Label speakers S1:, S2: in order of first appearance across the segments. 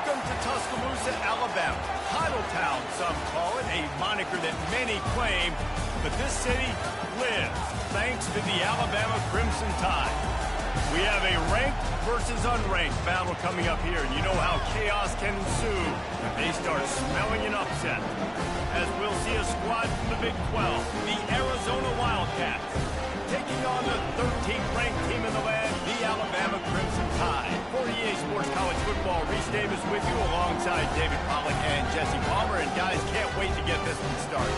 S1: Welcome to Tuscaloosa, Alabama. Titletown, some call it, a moniker that many claim, but this city lives thanks to the Alabama Crimson Tide. We have a ranked versus unranked battle coming up here, and you know how chaos can ensue if they start smelling an upset. As we'll see a squad from the Big 12, the Arizona Wildcats, taking on the 13th ranked team in the land, the Alabama Crimson Tide. For EA Sports College Football, Reese Davis with you alongside David Pollack and Jesse Palmer. And guys, can't wait to get this one started.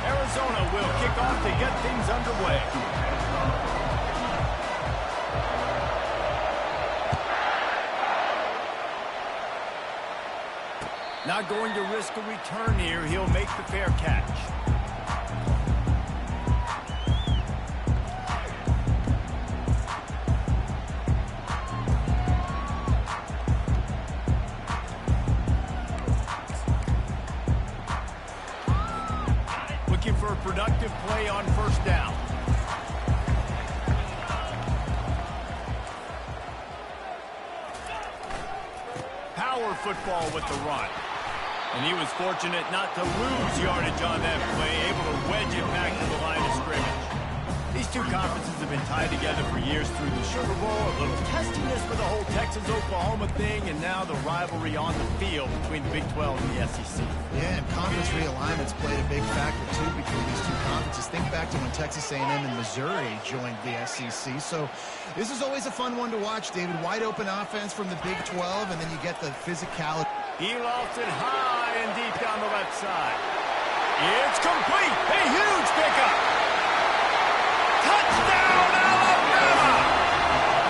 S1: Arizona will kick off to get things underway. Not going to risk a return here. He'll make the fair catch. Looking for a productive play on first down. Power football with the run. And he was fortunate not to lose yardage on that play, able to wedge it back to the line of scrimmage. These two conferences have been tied together for years through the Sugar Bowl, a little testiness with the whole Texas-Oklahoma thing, and now the rivalry on the field between the Big 12 and the SEC.
S2: Yeah, and conference realignments played a big factor, too, between these two conferences. Think back to when Texas A&M and Missouri joined the SEC. So this is always a fun one to watch, David. Wide open offense from the Big 12, and then you get the physicality.
S1: He lofts it high and deep down the left side. It's complete. A huge pickup. Touchdown, Alabama!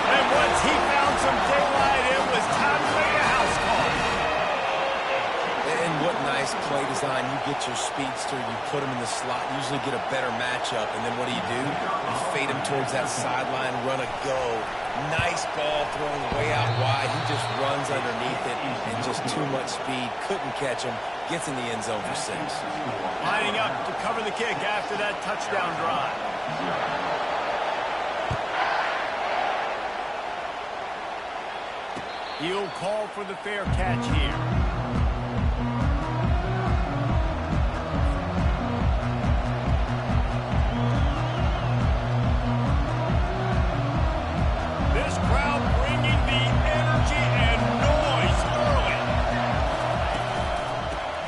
S1: And once he found some daylight, it was time to make a house call.
S3: And what nice play design. You get your speedster, you put him in the slot, usually get a better matchup, and then what do? You fade him towards that sideline, run a go. Nice ball thrown way out wide. He just runs underneath it and just too much speed. Couldn't catch him. Gets in the end zone for 6.
S1: Lining up to cover the kick after that touchdown drive. He'll call for the fair catch here.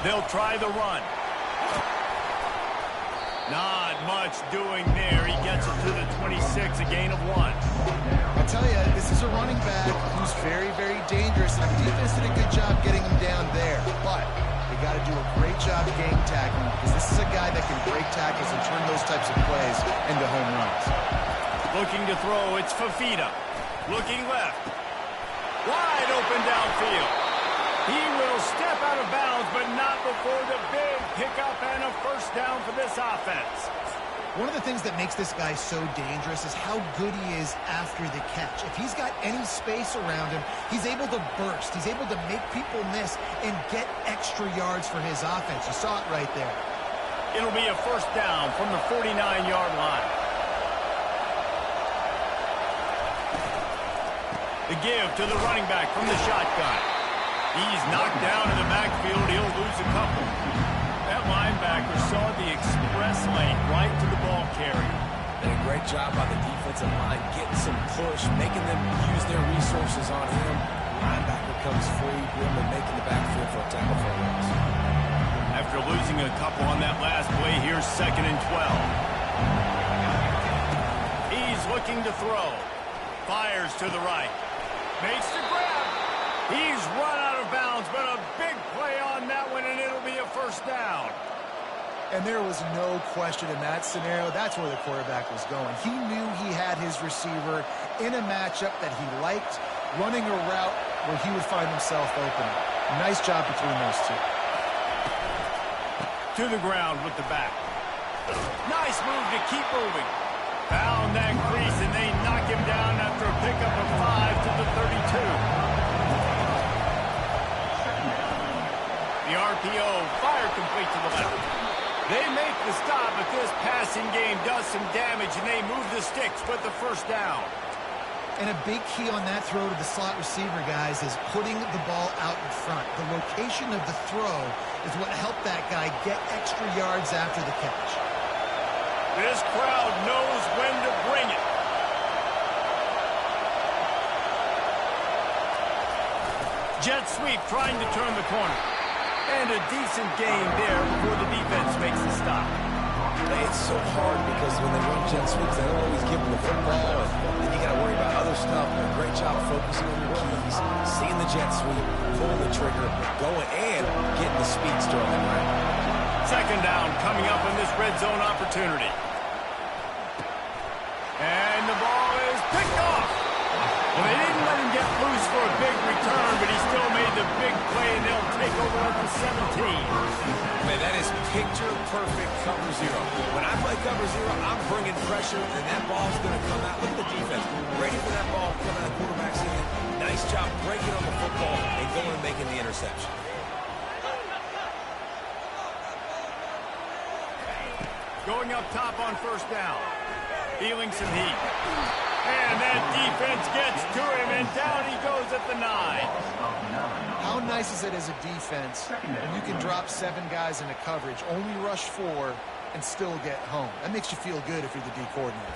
S1: They'll try the run. Not much doing there. He gets it to the 26, a gain of 1.
S2: I tell you, this is a running back who's very, very dangerous, and the defense did a good job getting him down there. But they got to do a great job game tackling, because this is a guy that can break tackles and turn those types of plays into home runs.
S1: Looking to throw, it's Fafita. Looking left. Wide open downfield. He will step out of bounds, but not before the big pickup and a first down for this offense.
S2: One of the things that makes this guy so dangerous is how good he is after the catch. If he's got any space around him, he's able to burst. He's able to make people miss and get extra yards for his offense. You saw it right there.
S1: It'll be a first down from the 49-yard line. The give to the running back from the shotgun. He's knocked down in the backfield. He'll lose a couple. That linebacker saw the express lane right to the ball carrier.
S3: And a great job by the defensive line, getting some push, making them use their resources on him. Linebacker comes free, Grimley making the backfield for a tackle for a loss.
S1: After losing a couple on that last play, here's 2nd and 12. He's looking to throw. Fires to the right. Makes the grab. He's run out of bounds, but a big play on that one, and it'll be a first down.
S2: And there was no question in that scenario. That's where the quarterback was going. He knew he had his receiver in a matchup that he liked, running a route where he would find himself open. Nice job between those two.
S1: To the ground with the back. Nice move to keep moving. Found that crease, and they knock him down after a pickup of 5 to the 32. passing game does some damage, and they move the sticks with the first down.
S2: And a big key on that throw to the slot receiver, guys, is putting the ball out in front. The location of the throw is what helped that guy get extra yards after the catch.
S1: This crowd knows when to bring it. Jet sweep trying to turn the corner. And a decent gain there before the defense makes the stop.
S3: It's so hard because when they run jet sweeps, they don't always give them the football, and then you got to worry about other stuff. But a great job focusing on your keys, seeing the jet sweep, pulling the trigger, going, and getting the speedster on the ground.
S1: Second down coming up in this red zone opportunity. And the ball is picked off. Well, they didn't let him get loose for a big return, but he still made the big play, and they'll take over at the 17.
S3: Man, that is picture-perfect cover zero. When I play cover zero, I'm bringing pressure, and that ball's going to come out. Look at the defense. Ready for that ball to come out of the quarterback's hand. Nice job breaking on the football and going and making the interception.
S1: Going up top on first down. Feeling some heat. And that defense gets to him, and down he goes at the 9.
S2: How nice is it as a defense when you can drop 7 guys into coverage, only rush 4, and still get home? That makes you feel good if you're the D coordinator.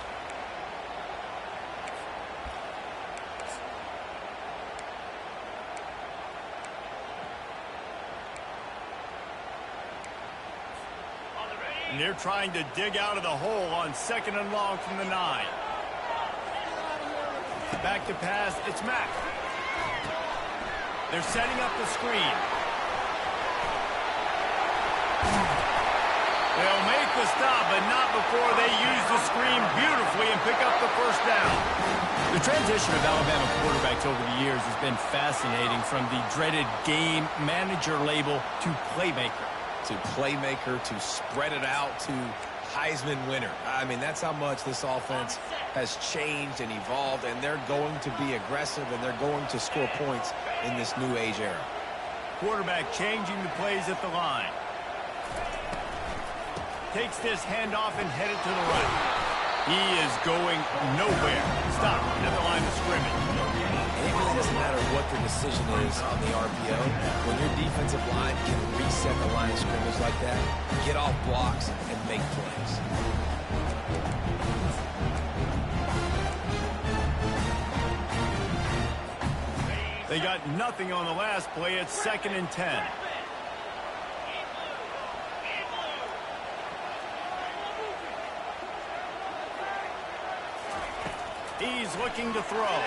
S1: And they're trying to dig out of the hole on second and long from the 9. Back to pass, it's Mack. They're setting up the screen. They'll make the stop, but not before they use the screen beautifully and pick up the first down. The transition of Alabama quarterbacks over the years has been fascinating, from the dreaded game manager label to playmaker.
S3: To playmaker, to spread it out, to Heisman winner. I mean, that's how much this offense has changed and evolved, and they're going to be aggressive, and they're going to score points in this new age era.
S1: Quarterback changing the plays at the line. Takes this handoff and headed to the right. He is going nowhere. Stop at the line of scrimmage.
S3: And it really doesn't matter what the decision is on the RPO. When your defensive line can reset the line of scrimmage like that, get off blocks and make plays.
S1: They got nothing on the last play. It's 2nd and 10. He's looking to throw.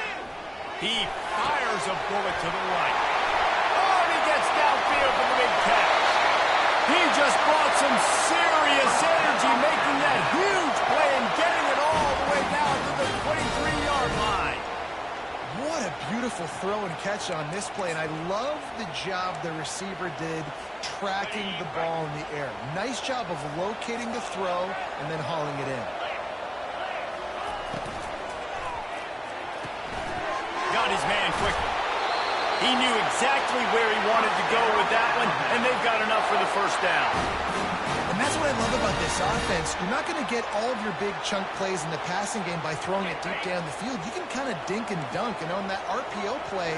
S1: He fires a bullet to the right. Oh, and he gets downfield for the big catch. He just brought some serious energy, making that huge play and getting it all the way down to the 23-yard line.
S2: What a beautiful throw and catch on this play, and I love the job the receiver did tracking the ball in the air. Nice job of locating the throw and then hauling it in.
S1: Got his man quickly. He knew exactly where he wanted to go with that one, and they've got enough for the first down.
S2: And that's what I love about this offense. You're not going to get all of your big chunk plays in the passing game by throwing it deep down the field. You can kind of dink and dunk, and on that RPO play,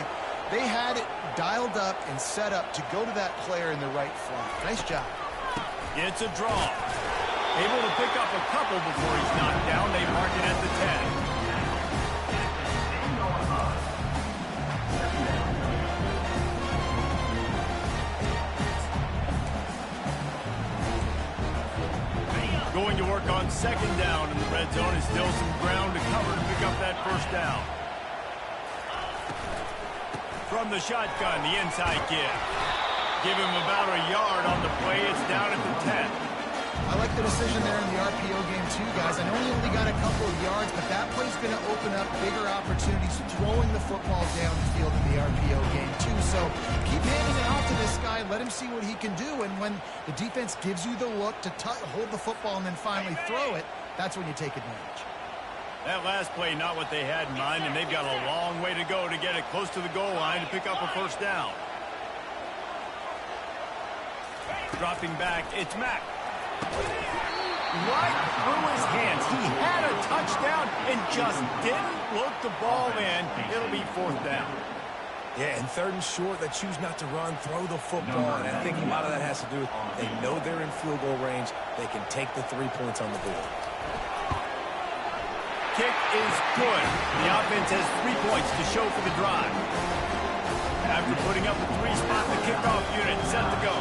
S2: they had it dialed up and set up to go to that player in the right flat. Nice job.
S1: It's a draw. Able to pick up a couple before he's knocked down. They mark it at the 10. Going to work on second down in the red zone, and still some ground to cover to pick up that first down. From the shotgun, the inside give. Give him about a yard on the play. It's down at the 10.
S2: I like the decision there in the RPO game too, guys. I know he only got a couple of yards, but that play's going to open up bigger opportunities throwing the football down the field in the RPO game too. So keep handing it off to this guy. Let him see what he can do. And when the defense gives you the look to hold the football and then finally throw it, that's when you take advantage.
S1: That last play, not what they had in mind, and they've got a long way to go to get it close to the goal line to pick up a first down. Dropping back, it's Mack. right through his hands. He had a touchdown and just didn't look the ball in. It'll be 4th down.
S3: Yeah, and 3rd and short, they choose not to run, throw the football, and I think a lot of that has to do with they know they're in field goal range. They can take the 3 points on the board.
S1: Kick is good. The offense has 3 points to show for the drive. After putting up a 3-spot, the kickoff unit set to go.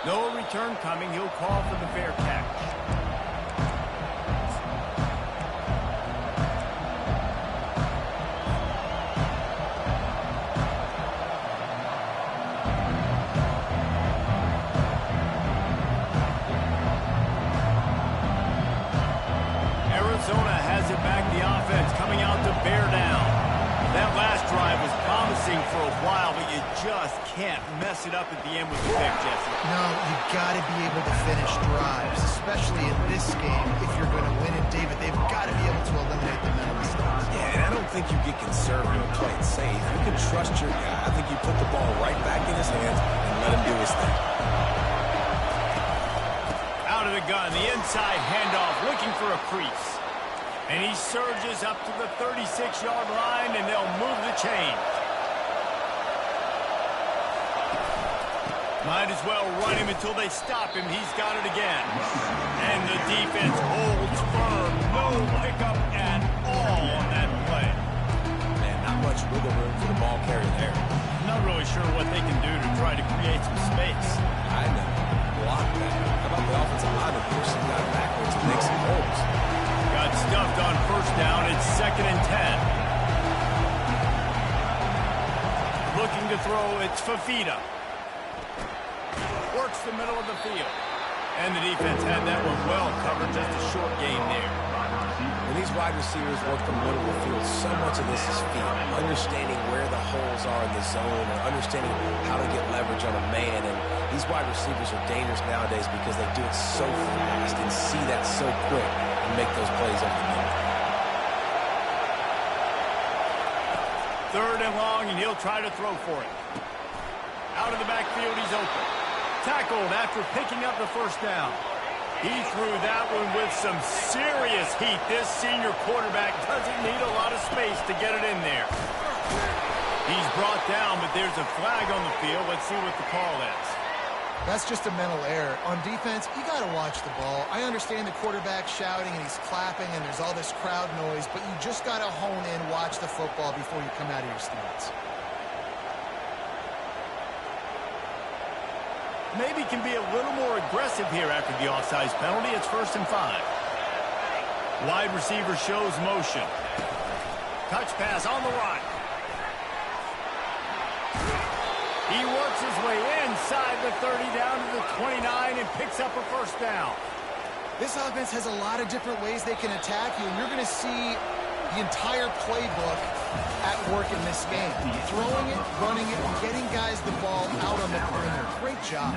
S1: No return coming. He'll call for the fair catch. Arizona has it back. The offense coming out to bear down. That last drive was promising for a while, but you just can't mess it up at the end with the pick, Jesse.
S2: No, you got to be able to finish drives, especially in this game. If you're going to win it, David, they've got to be able to eliminate the mental mistakes.
S3: Yeah, and I don't think you get conservative and play it safe. You can trust your guy. I think you put the ball right back in his hands and let him do his thing.
S1: Out of the gun, the inside handoff, looking for a crease. And he surges up to the 36-yard line, and they'll move the chain. Might as well run him until they stop him. He's got it again. And the defense holds firm. No pickup at all on that play.
S3: Man, not much wiggle room for the ball carrier there.
S1: Not really sure what they can do to try to create some space.
S3: I know. Block that. How about the offensive line that pushes the guy backwards and makes some holes?
S1: Got stuffed on 1st down. It's 2nd and 10. Looking to throw, it's Fafita. Works the middle of the field. And the defense had that one well covered. Just a short gain there.
S3: When these wide receivers work the middle of the field, so much of this is feet. Understanding where the holes are in the zone or understanding how to get leverage on a man. And these wide receivers are dangerous nowadays because they do it so fast and see that so quick and make those plays over the middle.
S1: 3rd and long, and he'll try to throw for it. Out of the backfield, he's open. Tackled after picking up the 1st down. He threw that one with some serious heat. This senior quarterback doesn't need a lot of space to get it in there. He's brought down, but there's a flag on the field. Let's see what the call is.
S2: That's just a mental error. On defense, you got to watch the ball. I understand the quarterback shouting and he's clapping and there's all this crowd noise, but you just got to hone in, watch the football before you come out of your stance.
S1: Maybe can be a little more aggressive here after the offsides penalty. It's 1st and 5. Wide receiver shows motion. Touch pass on the right. He works his way inside the 30 down to the 29 and picks up a 1st down.
S2: This offense has a lot of different ways they can attack you, and you're going to see the entire playbook at work in this game. Throwing it, running it, and getting guys the ball out on the perimeter. Great job.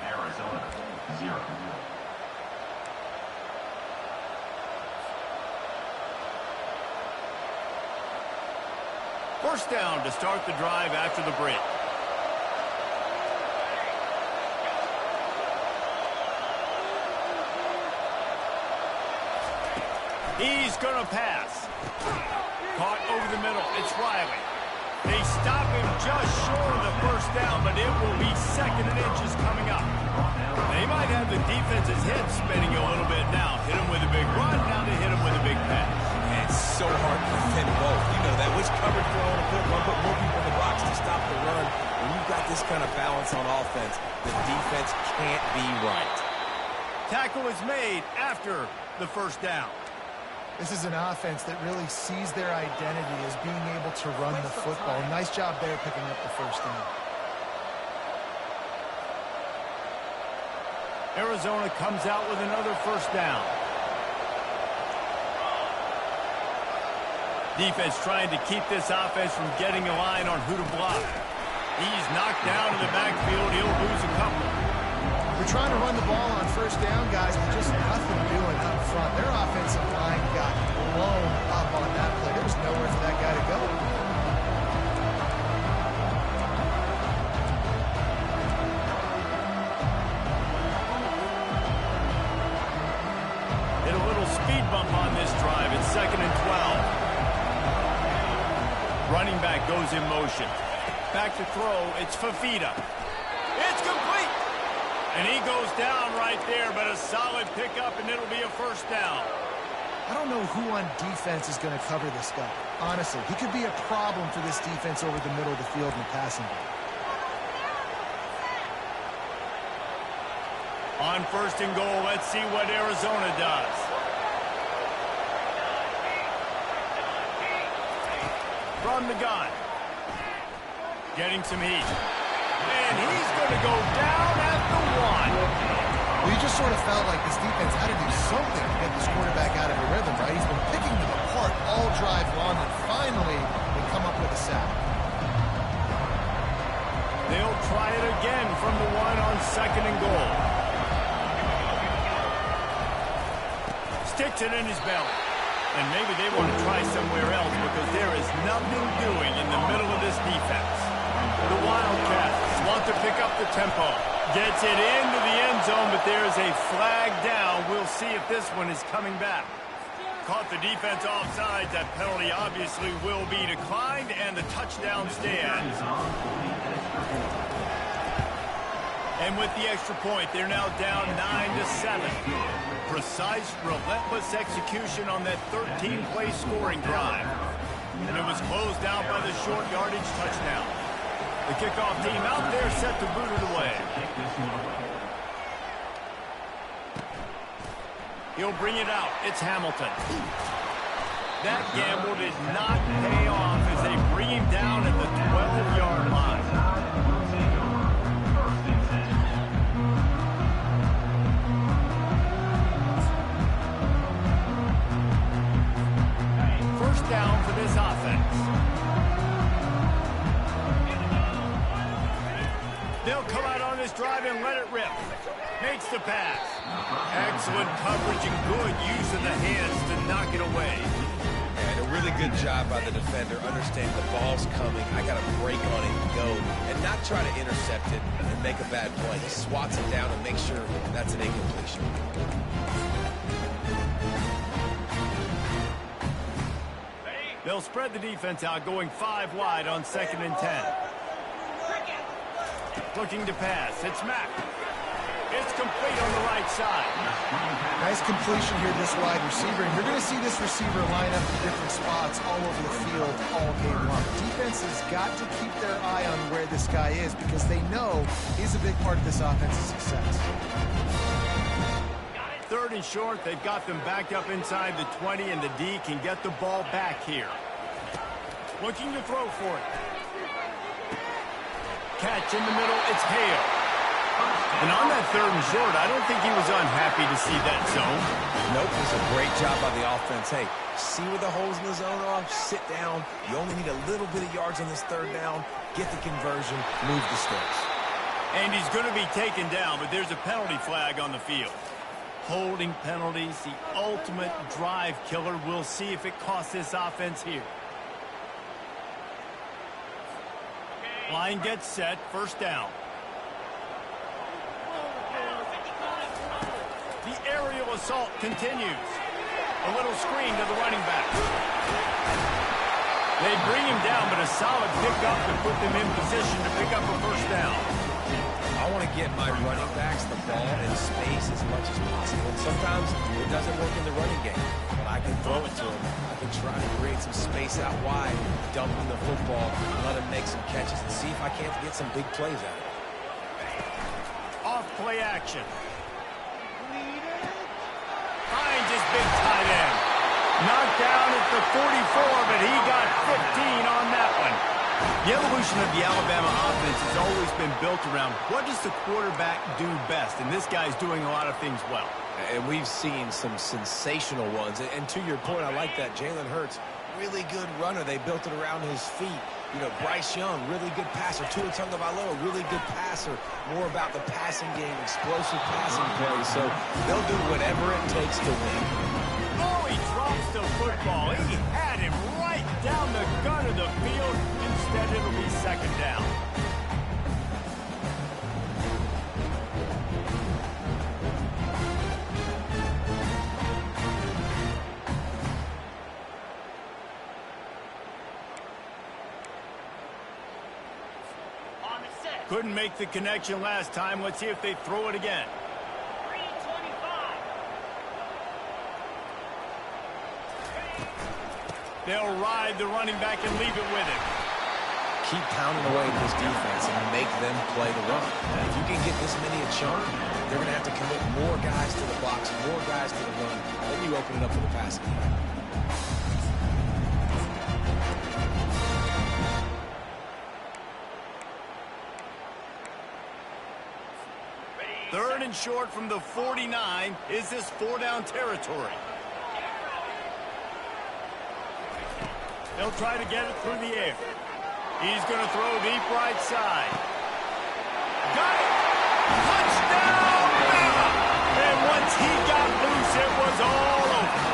S4: Arizona 0.
S1: First down to start the drive after the break. He's going to pass. Caught over the middle. It's Riley. They stop him just short of the 1st down, but it will be 2nd and inches coming up. They might have the defense's head spinning a little bit now. Hit him with a big run, now they hit him with a big pass.
S3: And it's so hard to defend both. You know that. Which coverage throw to put one, put more people in the box to stop the run. When you've got this kind of balance on offense, the defense can't be right.
S1: Tackle is made after the 1st down.
S2: This is an offense that really sees their identity as being able to run the football. Nice job there picking up the 1st down.
S1: Arizona comes out with another 1st down. Defense trying to keep this offense from getting a line on who to block. He's knocked down in the backfield. He'll lose a couple.
S2: We're trying to run the ball on 1st down, guys, but just nothing doing up front. Their offensive line got blown up on that play. There was nowhere for that guy to go.
S1: speed bump on this drive. It's 2nd and 12. Running back goes in motion. Back to throw. It's Fafita. It's complete. And he goes down right there, but a solid pickup, and it'll be a first down.
S2: I don't know who on defense is going to cover this guy. Honestly, he could be a problem for this defense over the middle of the field in the passing game.
S1: On 1st and goal, let's see what Arizona does. From the gun. Getting some heat. And he's going to go down at the 1.
S2: Well, you just sort of felt like this defense had to do something to get this quarterback out of a rhythm, right? He's been picking them apart all drive long, and finally they come up with a sack.
S1: They'll try it again from the 1 on 2nd and goal. Sticks it in his belly. And maybe they want to try somewhere else because there is nothing doing in the middle of this defense. The Wildcats want to pick up the tempo. Gets it into the end zone, but there is a flag down. We'll see if this one is coming back. Caught the defense offside. That penalty obviously will be declined, and the touchdown stands. And with the extra point, they're now down 9-7. Precise, relentless execution on that 13-play scoring drive. And it was closed out by the short yardage touchdown. The kickoff team out there set to boot it away. He'll bring it out. It's Hamilton. That gamble did not pay off as they bring him down at the 12-yard line. First down for this offense. They'll come out on this drive and let it rip. Makes the pass. Excellent coverage and good use of the hands to knock it away.
S3: And a really good job by the defender, understanding the ball's coming. I got to break on it and go, and not try to intercept it and make a bad play. He swats it down and makes sure that's an incompletion.
S1: They'll spread the defense out, going 5 wide on 2nd and 10. Looking to pass. It's Mack. It's complete on the right side.
S2: Nice completion here to this wide receiver. And you're going to see this receiver line up in different spots all over the field all game long. Defense has got to keep their eye on where this guy is because they know he's a big part of this offense's success.
S1: 3rd and short. They've got them backed up inside the 20, and the D can get the ball back here. Looking to throw for it. Catch in the middle. It's Hale. And on that 3rd and short, I don't think he was unhappy to see that zone.
S3: Nope, it was a great job by the offense. Hey, see where the holes in the zone are? Sit down. You only need a little bit of yards on this 3rd down. Get the conversion. Move the sticks.
S1: And he's going to be taken down, but there's a penalty flag on the field. Holding penalties, the ultimate drive killer. We'll see if it costs this offense here. Line gets set. First down. The aerial assault continues. A little screen to the running back. They bring him down, but a solid pickup to put them in position to pick up a first down.
S3: I want to get my running backs the ball in space as much as possible. And sometimes it doesn't work in the running game, but I can throw it to them. I can try to create some space out wide, dump him the football, let him make some catches, and see if I can't get some big plays out of it.
S1: Off play action. Finds his big tight end. Knocked down at the 44, but he got 15 on that one. The evolution of the Alabama offense has always been built around what does the quarterback do best, and this guy's doing a lot of things well.
S3: And we've seen some sensational ones. And to your point, I like that. Jalen Hurts, really good runner. They built it around his feet. You know, Bryce Young, really good passer. Tua Tagovailoa, really good passer. More about the passing game, explosive passing plays. So they'll do whatever it takes to win.
S1: Oh, he drops the football. He had him right down the gun of the field. Instead, it'll be second down. Couldn't make the connection last time. Let's see if they throw it again. They'll ride the running back and leave it with him.
S3: Keep pounding away at this defense and make them play the run. If you can get this many a chunk, they're going to have to commit more guys to the box, more guys to the run. Then you open it up for the passing game.
S1: Third and short from the 49. Is this 4-down territory? They'll try to get it through the air. He's going to throw deep right side. Got it! Touchdown, Bama! And once he got loose, it was all over.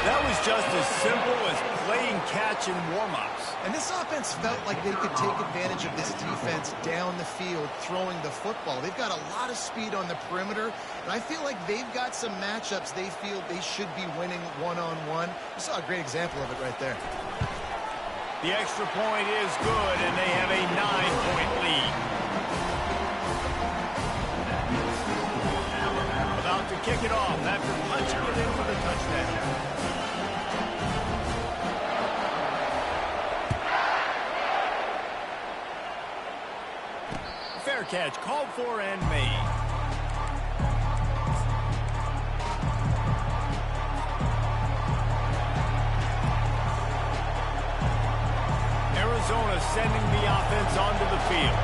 S1: That was just as simple as playing catch in warm-ups.
S2: And this offense felt like they could take advantage of this defense down the field, throwing the football. They've got a lot of speed on the perimeter, and I feel like they've got some matchups they feel they should be winning one-on-one. You saw a great example of it right there.
S1: The extra point is good, and they have a 9-point lead. About to kick it off after punching it in for the touchdown. Fair catch, called for and made. Arizona sending the offense onto the field.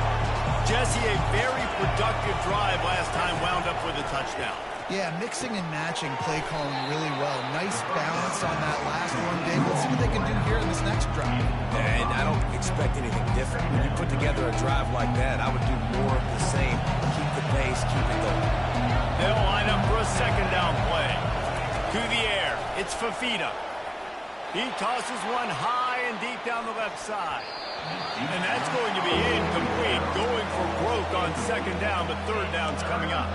S1: Jesse, a very productive drive last time, wound up with a touchdown.
S2: Yeah, mixing and matching play calling really well. Nice balance on that last one, Dave. Let's see what they can do here in this next drive.
S3: And I don't expect anything different. When you put together a drive like that, I would do more of the same. Keep the pace, keep it going.
S1: They'll line up for a second down play. To the air, it's Fafita. He tosses one high and deep down the left side. And that's going to be incomplete. Going for broke on second down, but third down's coming up.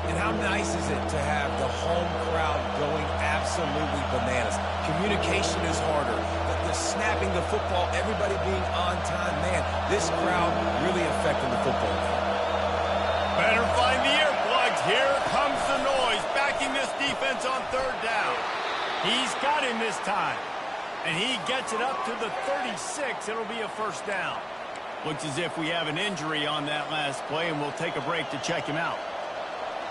S3: And how nice is it to have the home crowd going absolutely bananas? Communication is harder. The snapping the football, everybody being on time. Man, this crowd really affecting the football game.
S1: Better find the earplugs. Here comes the noise, backing this defense on third down. He's got him this time. And he gets it up to the 36. It'll be a first down. Looks as if we have an injury on that last play, and we'll take a break to check him out.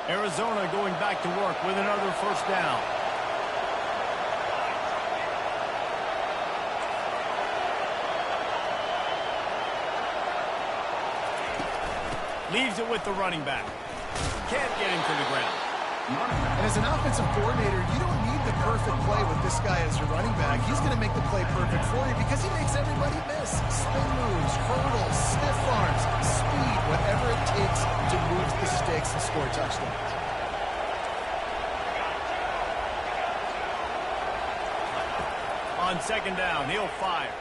S1: Arizona going back to work with another first down. Leaves it with the running back. Can't get him to the ground.
S2: And as an offensive coordinator, you don't need the perfect play with this guy as your running back. He's going to make the play perfect for you because he makes everybody miss. Spin moves, hurdles, stiff arms, speed, whatever it takes to move the sticks and score touchdowns.
S1: On second down, he'll fire.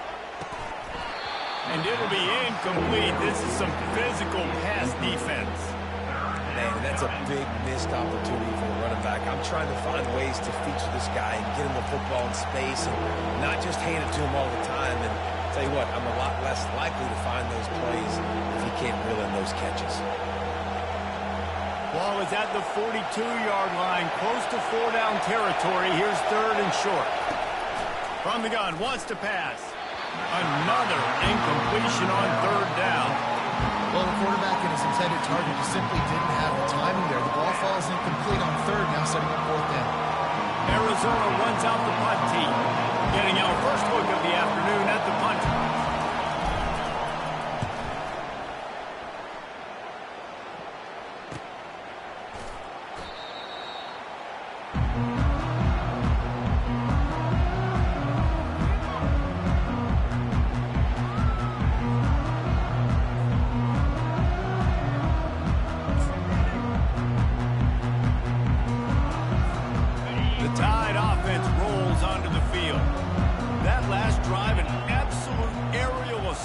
S1: And it'll be incomplete. This is some physical pass defense.
S3: Man, that's a big missed opportunity for the running back. I'm trying to find ways to feature this guy and get him the football in space and not just hand it to him all the time. And tell you what, I'm a lot less likely to find those plays if he can't reel in those catches.
S1: Ball is at the 42-yard line, close to 4-down territory. Here's third and short. From the gun, wants to pass. Another incompletion on third down.
S2: Well, the quarterback and his intended target just simply didn't have the timing there. The ball falls incomplete on third, now setting up fourth down.
S1: Arizona runs out the punt team. Getting our first look of the afternoon at the punt.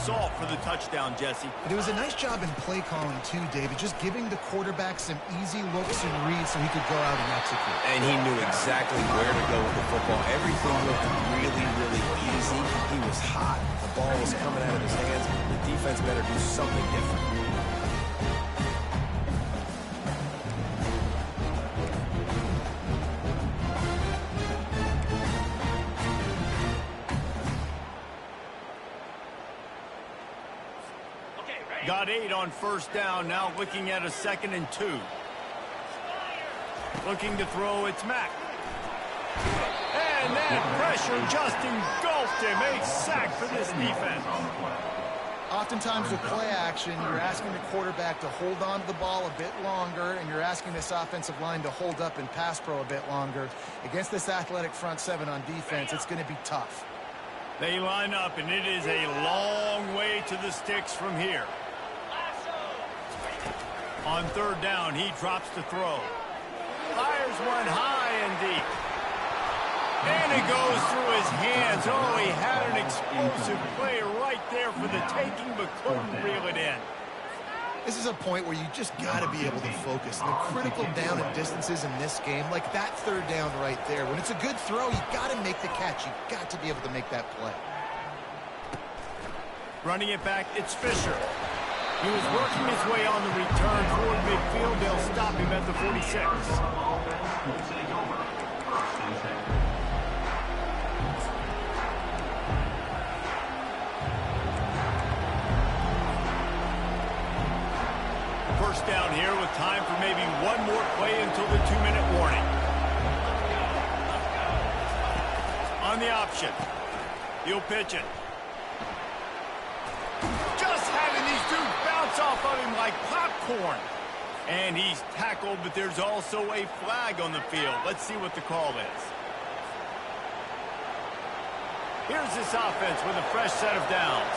S1: assault for the touchdown, Jesse.
S2: But it was a nice job in play calling too, David, just giving the quarterback some easy looks and reads so he could go out and execute.
S3: And he knew exactly where to go with the football. Everything looked really, really easy. He was hot. The ball was coming out of his hands. The defense better do something different.
S1: Got 8 on first down, now looking at a 2nd and 2. Looking to throw, it's Mack. And that pressure just engulfed him. A sack for this defense.
S2: Oftentimes with play action, you're asking the quarterback to hold on to the ball a bit longer, and you're asking this offensive line to hold up and pass pro a bit longer. Against this athletic front 7 on defense, it's going to be tough.
S1: They line up, and it is a long way to the sticks from here. On third down, he drops to throw. Fires one high and deep. And it goes through his hands. Oh, he had an explosive play right there for the taking, but couldn't reel it in.
S2: This is a point where you just got to be able to focus. The critical down and distances in this game, like that third down right there. When it's a good throw, you got to make the catch. You got to be able to make that play.
S1: Running it back, it's Fisher. He was working his way on the return toward midfield. They'll stop him at the 46. First down here with time for maybe one more play until the 2-minute warning. On the option. He'll pitch it. Just having these dudes bounce off of him like popcorn. And he's tackled, but there's also a flag on the field. Let's see what the call is. Here's this offense with a fresh set of downs.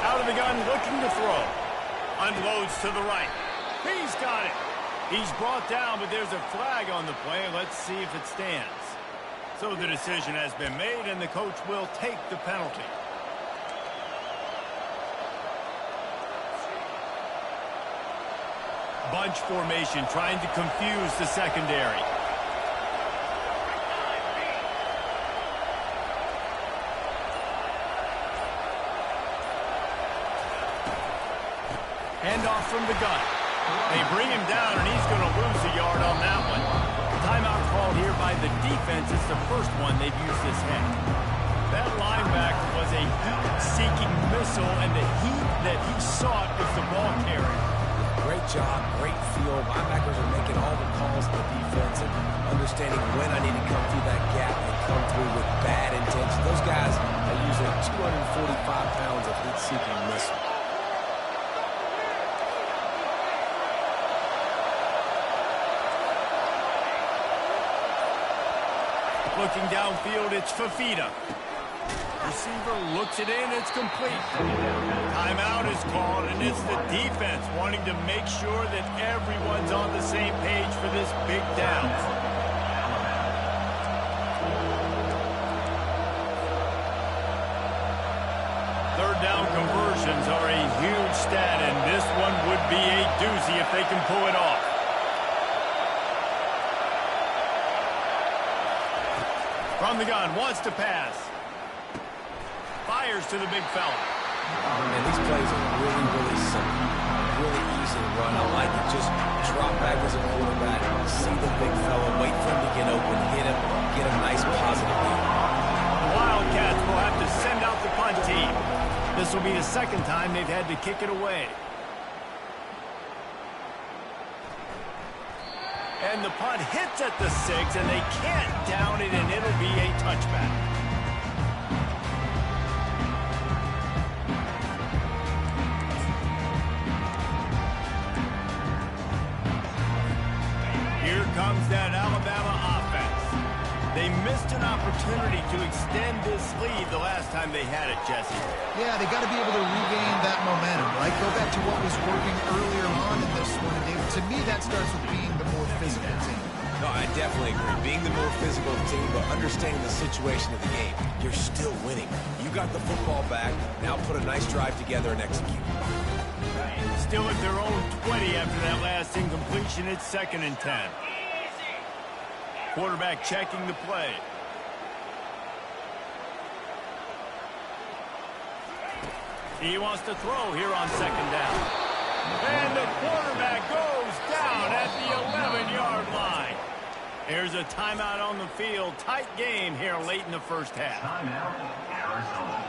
S1: Out of the gun, looking to throw. Unloads to the right. He's got it. He's brought down, but there's a flag on the play. Let's see if it stands. So the decision has been made, and the coach will take the penalty. Bunch formation, trying to confuse the secondary. Handoff from the gun. They bring him down, and he's going to lose a yard on that one. Timeout called here by the defense. It's the first one they've used this half. That linebacker was a heat-seeking missile, and the heat that he sought was the ball carrier.
S3: Great job, great feel. Linebackers are making all the calls to the defense and understanding when I need to come through that gap and come through with bad intention. Those guys are using 245 pounds of heat-seeking missile.
S1: Looking downfield, it's Fafita. Receiver looks it in, it's complete. Timeout is called, and it's the defense wanting to make sure that everyone's on the same page for this big down. Third down conversions are a huge stat, and this one would be a doozy if they can pull it off. From the gun, wants to pass. Fires to the big fella.
S3: And these plays are really, really simple. Really easy to run. I like it. Just drop back as a quarterback. See the big fella. Wait for him to get open. Hit him. Get a nice positive lead.
S1: Wildcats will have to send out the punt team. This will be the second time they've had to kick it away. And the punt hits at the 6, and they can't down it, and it'll be a touchback. Here comes that Alabama offense. They missed an opportunity to extend this lead the last time they had it, Jesse.
S2: Yeah, they got to be able to regain that momentum, right? Go back to what was working earlier on in this one. And to me, that starts with being the more physical team.
S3: No, I definitely agree. Being the more physical team, but understanding the situation of the game, you're still winning. You got the football back. Now put a nice drive together and execute.
S1: Still at their own 20 after that last incompletion. It's 2nd and 10. Quarterback checking the play. He wants to throw here on 2nd down. And the quarterback goes down at the 11-yard line. There's a timeout on the field. Tight game here late in the first half.
S4: Timeout, Arizona.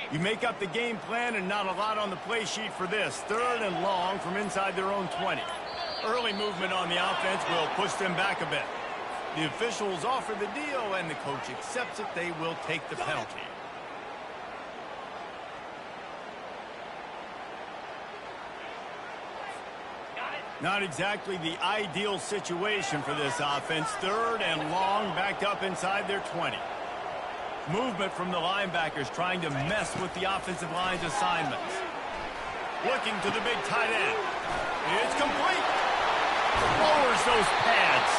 S1: You make up the game plan and not a lot on the play sheet for this. 3rd and long from inside their own 20. Early movement on the offense will push them back a bit. The officials offer the deal and the coach accepts it. They will take the penalty. Not exactly the ideal situation for this offense. 3rd and long, backed up inside their 20. Movement from the linebackers trying to mess with the offensive line's assignments. Looking to the big tight end. It's complete. Lowers those pads.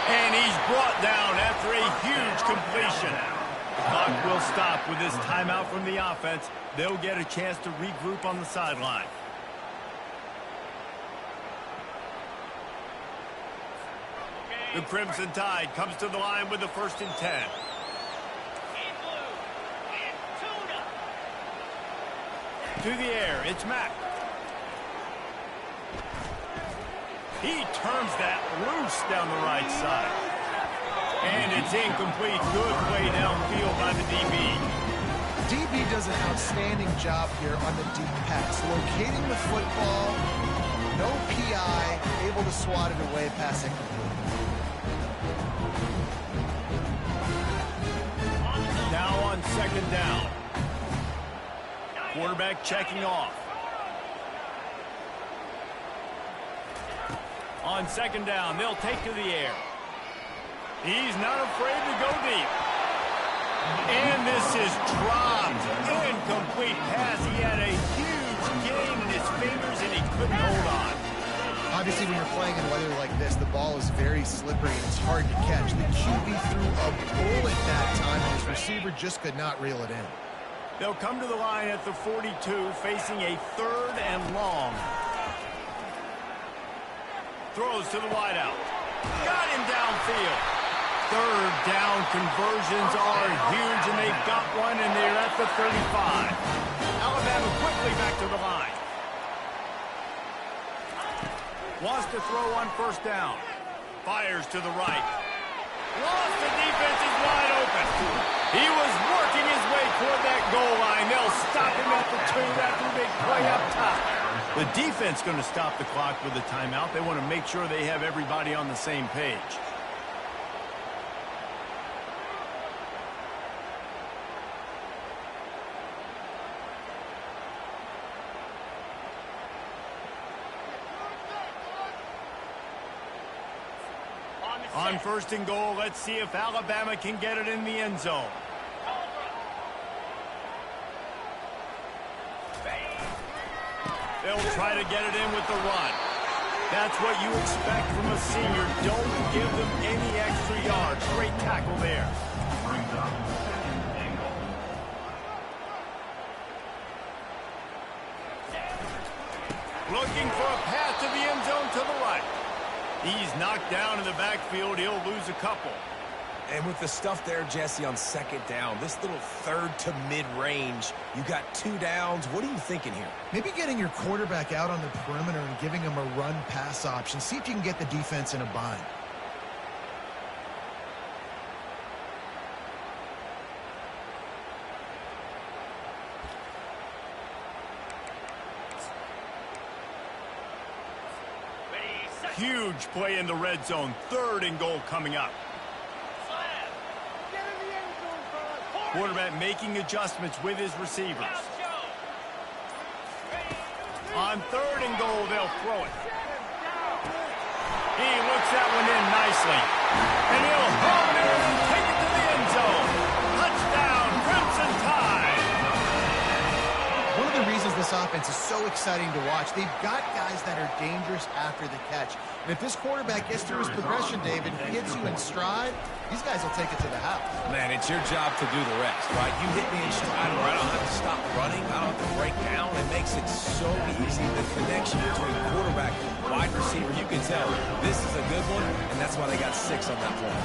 S1: And he's brought down after a huge completion. The clock will stop with this timeout from the offense. They'll get a chance to regroup on the sideline. The Crimson Tide comes to the line with the 1st and 10. To the air, it's Mack. He turns that loose down the right side. And it's incomplete. Good play downfield by the DB.
S2: DB does an outstanding job here on the deep pass. Locating the football, no PI, able to swat it away, pass incomplete.
S1: Now on 2nd down. Quarterback checking off. On 2nd down, they'll take to the air. He's not afraid to go deep. And this is dropped. Incomplete pass. He had a huge gain in his fingers, and he couldn't hold on.
S2: Obviously, when you're playing in weather like this, the ball is very slippery and it's hard to catch. The QB threw a bullet that time, and his receiver just could not reel it in.
S1: They'll come to the line at the 42, facing a 3rd and long. Throws to the wideout. Got him downfield. 3rd down conversions are huge, and they've got one, and they're at the 35. Alabama quickly back to the line. Wants to throw on 1st down. Fires to the right. Lost, the defense is wide open. He was working his way toward that goal line. They'll stop him at the 2 after a big play up top. The defense going to stop the clock with a timeout. They want to make sure they have everybody on the same page. On 1st and goal, let's see if Alabama can get it in the end zone. They'll try to get it in with the run. That's what you expect from a senior. Don't give them any extra yards. Great tackle there.
S4: Brings up 2nd and goal.
S1: Looking for a pass to the end zone to the right. He's knocked down in the backfield. He'll lose a couple.
S3: And with the stuff there, Jesse, on 2nd down, this little 3rd to mid-range, you got 2 downs. What are you thinking here?
S2: Maybe getting your quarterback out on the perimeter and giving him a run-pass option. See if you can get the defense in a bind.
S1: Huge play in the red zone. 3rd and goal coming up. Quarterback making adjustments with his receivers. On 3rd and goal, they'll throw it. He looks that one in nicely. And he'll hone it and take it to the end zone. Touchdown, Crimson Tide.
S2: One of the reasons this offense is so exciting to watch, they've got guys that are dangerous after the catch. And if this quarterback gets through his progression, David, hits you in stride, these guys will take it to the house.
S3: Man, it's your job to do the rest, right? You hit me in stride where I don't have to stop running. I don't have to break down. It makes it so easy. The connection between quarterback and wide receiver, you can tell this is a good one, and that's why they got 6 on that play.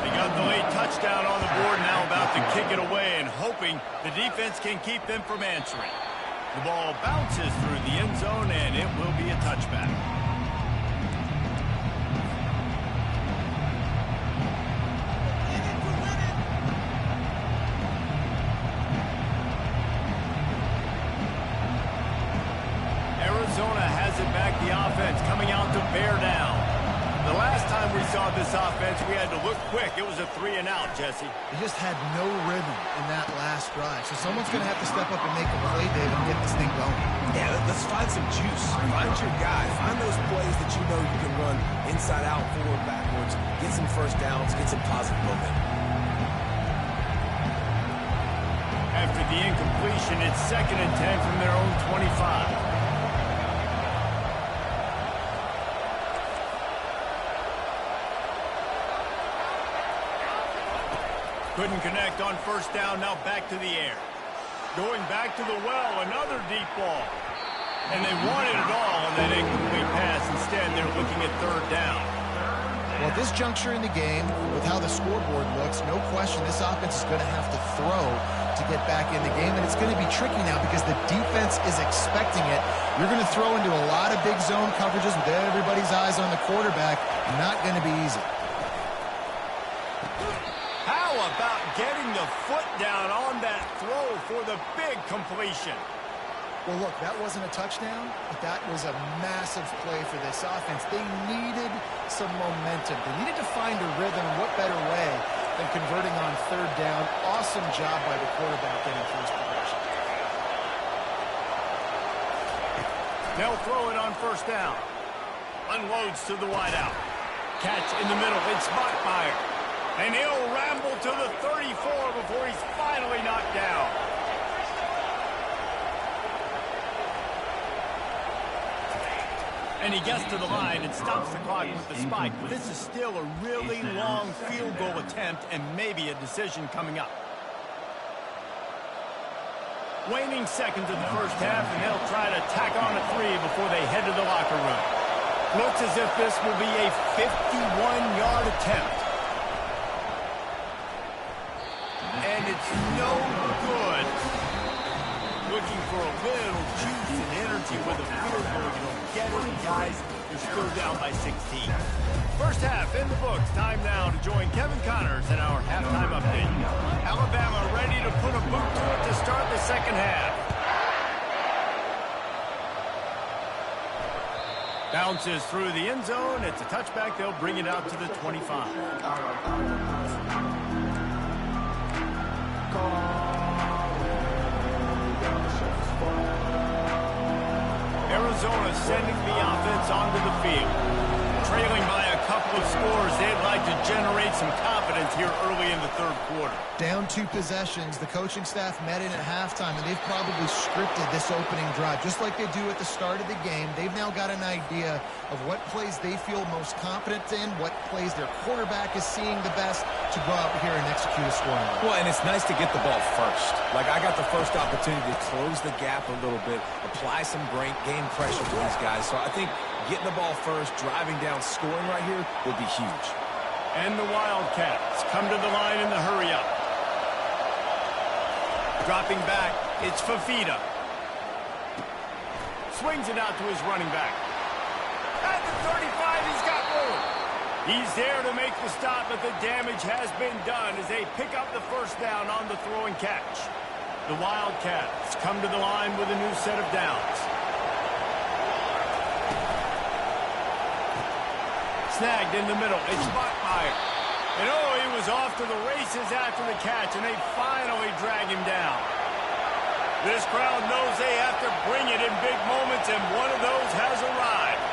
S1: They got the late touchdown on the board, now about to kick it away and hoping the defense can keep them from answering. The ball bounces through the end zone, and it will be a touchback. Arizona has it back, the offense coming out to bear down. The last time we saw this offense, we had to look quick. It was a 3-and-out, Jesse.
S2: They just had no rhythm in that last drive. So someone's going to have to step up and make a play, David, and get this thing going.
S3: Yeah, let's find some juice. Find your guy. Find those plays that you know you can run inside out, forward, backwards. Get some first downs. Get some positive momentum.
S1: After the incompletion, it's 2nd and 10 from their own 25. Couldn't connect on 1st down, now back to the air. Going back to the well, another deep ball. And they wanted it all on that incomplete pass. Instead, they're looking at 3rd down.
S2: Well, at this juncture in the game, with how the scoreboard looks, no question this offense is going to have to throw to get back in the game. And it's going to be tricky now because the defense is expecting it. You're going to throw into a lot of big zone coverages with everybody's eyes on the quarterback. Not going to be easy.
S1: How about getting the foot down on that throw for the big completion?
S2: Well, look, that wasn't a touchdown, but that was a massive play for this offense. They needed some momentum. They needed to find a rhythm, and what better way than converting on 3rd down. Awesome job by the quarterback getting through his progression.
S1: They'll throw it on 1st down. Unloads to the wideout. Catch in the middle. It's Bachmeier. And he'll ramble to the 34 before he's finally knocked down. And he gets to the line and stops the clock with the spike. But this is still a really long field goal attempt and maybe a decision coming up. Waning seconds of the 1st half, and they'll try to tack on a 3 before they head to the locker room. Looks as if this will be a 51-yard attempt. And it's no good. Looking for a little juice and energy with a field goal. You don't get it, guys. You're still down by 16. 1st half in the books. Time now to join Kevin Connors in our halftime update. Alabama ready to put a boot to it to start the 2nd half. Bounces through the end zone. It's a touchback. They'll bring it out to the 25. Arizona sending the offense onto the field. Trailing by a couple of scores, they'd like to generate some confidence here early in the 3rd quarter.
S2: Down 2 possessions, the coaching staff met in at halftime, and they've probably scripted this opening drive. Just like they do at the start of the game, they've now got an idea of what plays they feel most confident in, what plays their quarterback is seeing the best to go out here and execute a scoring.
S3: Well, and it's nice to get the ball first. Like, I got the first opportunity to close the gap a little bit, apply some great game pressure to these guys. So I think getting the ball first, driving down, scoring right here will be huge.
S1: And the Wildcats come to the line in the hurry-up. Dropping back, it's Fafita. Swings it out to his running back. At the 35, he's got room. He's there to make the stop, but the damage has been done as they pick up the 1st down on the throwing catch. The Wildcats come to the line with a new set of downs. Snagged in the middle. It's Bachmeier. And oh, he was off to the races after the catch, and they finally drag him down. This crowd knows they have to bring it in big moments, and one of those has arrived.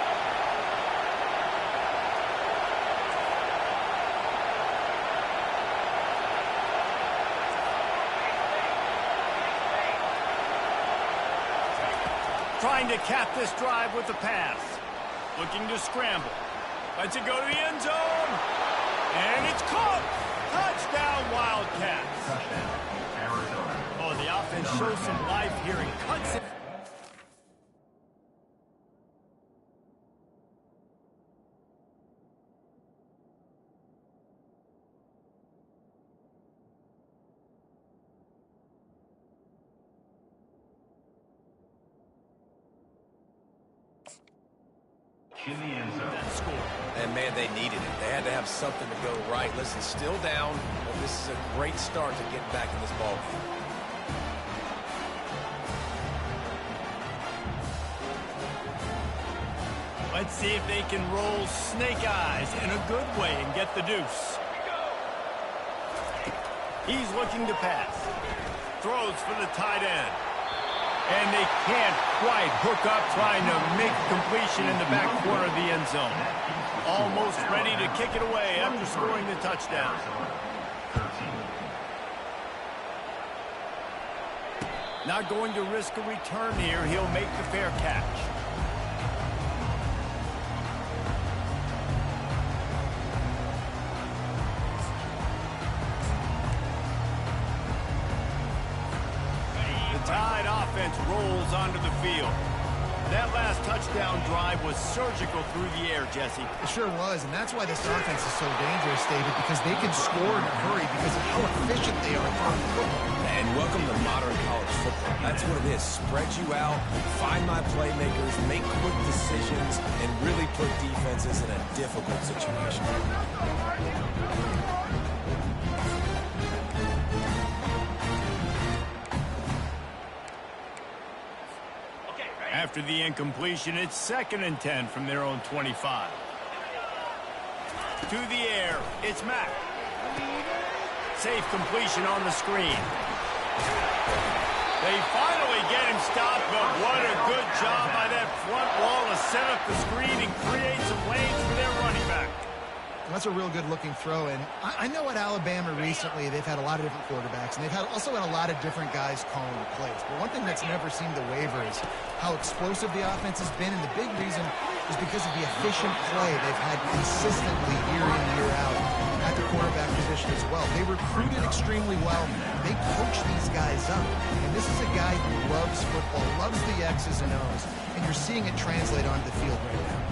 S1: Trying to cap this drive with the pass. Looking to scramble. Lets it go to the end zone. And it's caught. Touchdown, Wildcats.
S4: Touchdown, Arizona.
S1: Oh, the offense shows some life here and cuts it.
S4: In the end zone.
S3: And, man, they needed it. They had to have something to go right. Listen, still down, but this is a great start to getting back in this ballgame.
S1: Let's see if they can roll snake eyes in a good way and get the deuce. He's looking to pass. Throws for the tight end. And they can't quite hook up, trying to make completion in the back corner of the end zone. Almost ready to kick it away after scoring the touchdown. Not going to risk a return here. He'll make the fair catch. Tide offense rolls onto the field. That last touchdown drive was surgical through the air, Jesse.
S2: It sure was, and that's why this offense is so dangerous, David, because they can score in a hurry because of how efficient they are throwing the football.
S3: And welcome to modern college football. That's what it is. Spread you out, find my playmakers, make quick decisions, and really put defenses in a difficult situation.
S1: After the incompletion, it's 2nd and 10 from their own 25. To the air, it's Mack. Safe completion on the screen. They finally get him stopped, but what a good job by that front wall to set up the screen and create some lanes for their running back.
S2: That's a real good-looking throw, and I know at Alabama recently they've had a lot of different quarterbacks, and they've also had a lot of different guys calling the plays. But one thing that's never seemed to waver is how explosive the offense has been, and the big reason is because of the efficient play they've had consistently year in, year out at the quarterback position as well. They recruited extremely well. They coach these guys up, and this is a guy who loves football, loves the X's and O's, and you're seeing it translate onto the field right now.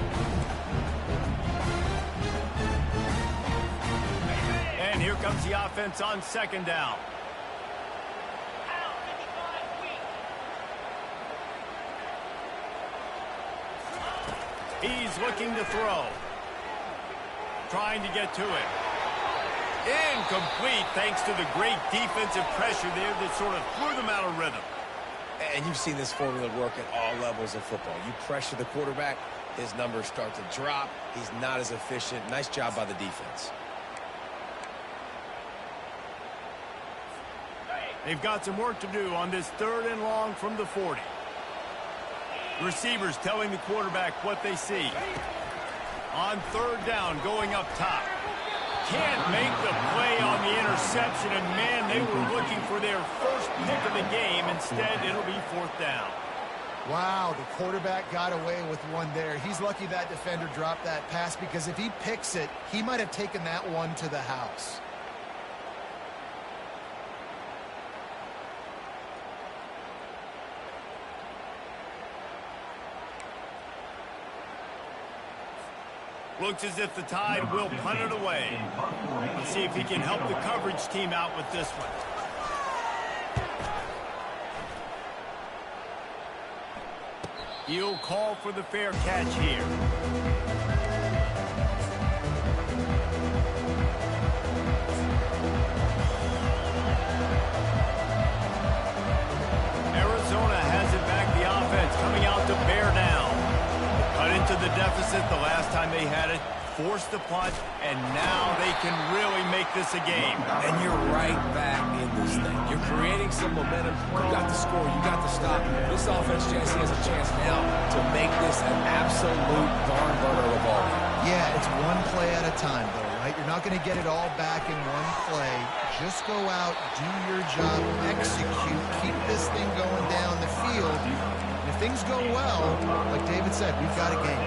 S1: And here comes the offense on 2nd down. He's looking to throw. Trying to get to it. Incomplete thanks to the great defensive pressure there that sort of threw them out of rhythm.
S3: And you've seen this formula work at all levels of football. You pressure the quarterback, his numbers start to drop. He's not as efficient. Nice job by the defense.
S1: They've got some work to do on this 3rd and long from the 40. Receivers telling the quarterback what they see. On 3rd down, going up top. Can't make the play on the interception, and man, they were looking for their first pick of the game. Instead, it'll be 4th down.
S2: Wow, the quarterback got away with one there. He's lucky that defender dropped that pass, because if he picks it, he might have taken that one to the house.
S1: Looks as if the Tide will punt it away. Let's see if he can help the coverage team out with this one. He'll call for the fair catch here. Arizona has it back, the offense coming out to bear down. Cut into the deficit the last time they had it. forced the punt, and now they can really make this a game.
S3: And you're right back in this thing. You're creating some momentum. You got the score. You got the stop. This offense, Jesse, has a chance now to make this an absolute barn burner of a ball game.
S2: Yeah, it's one play at a time, though, right? You're not going to get it all back in one play. Just go out, do your job, execute, keep this thing going down the field. And if things go well, like David said, we've got a game.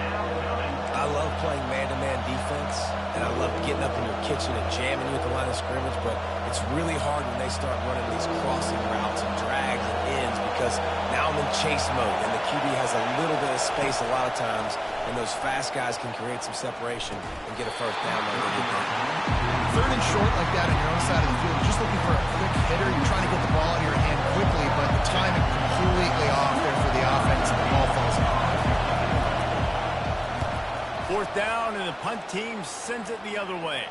S3: I love playing man-to-man defense, and I love getting up in your kitchen and jamming you at the line of scrimmage, but it's really hard when they start running these crossing routes and drags and ends because now I'm in chase mode, and the QB has a little bit of space a lot of times, and those fast guys can create some separation and get a first down when they get there.
S2: Third and short like that on your own side of the field, you're just looking for a quick hitter. You're trying to get the ball out of your hand quickly, but the timing completely off there for the offense, and the ball falls out.
S1: Fourth down, and the punt team sends it the other way.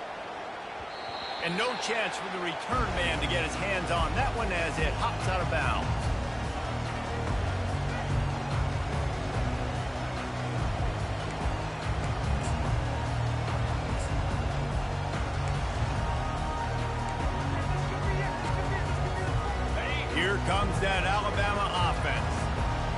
S1: And no chance for the return man to get his hands on that one as it hops out of bounds. Here comes that Alabama offense.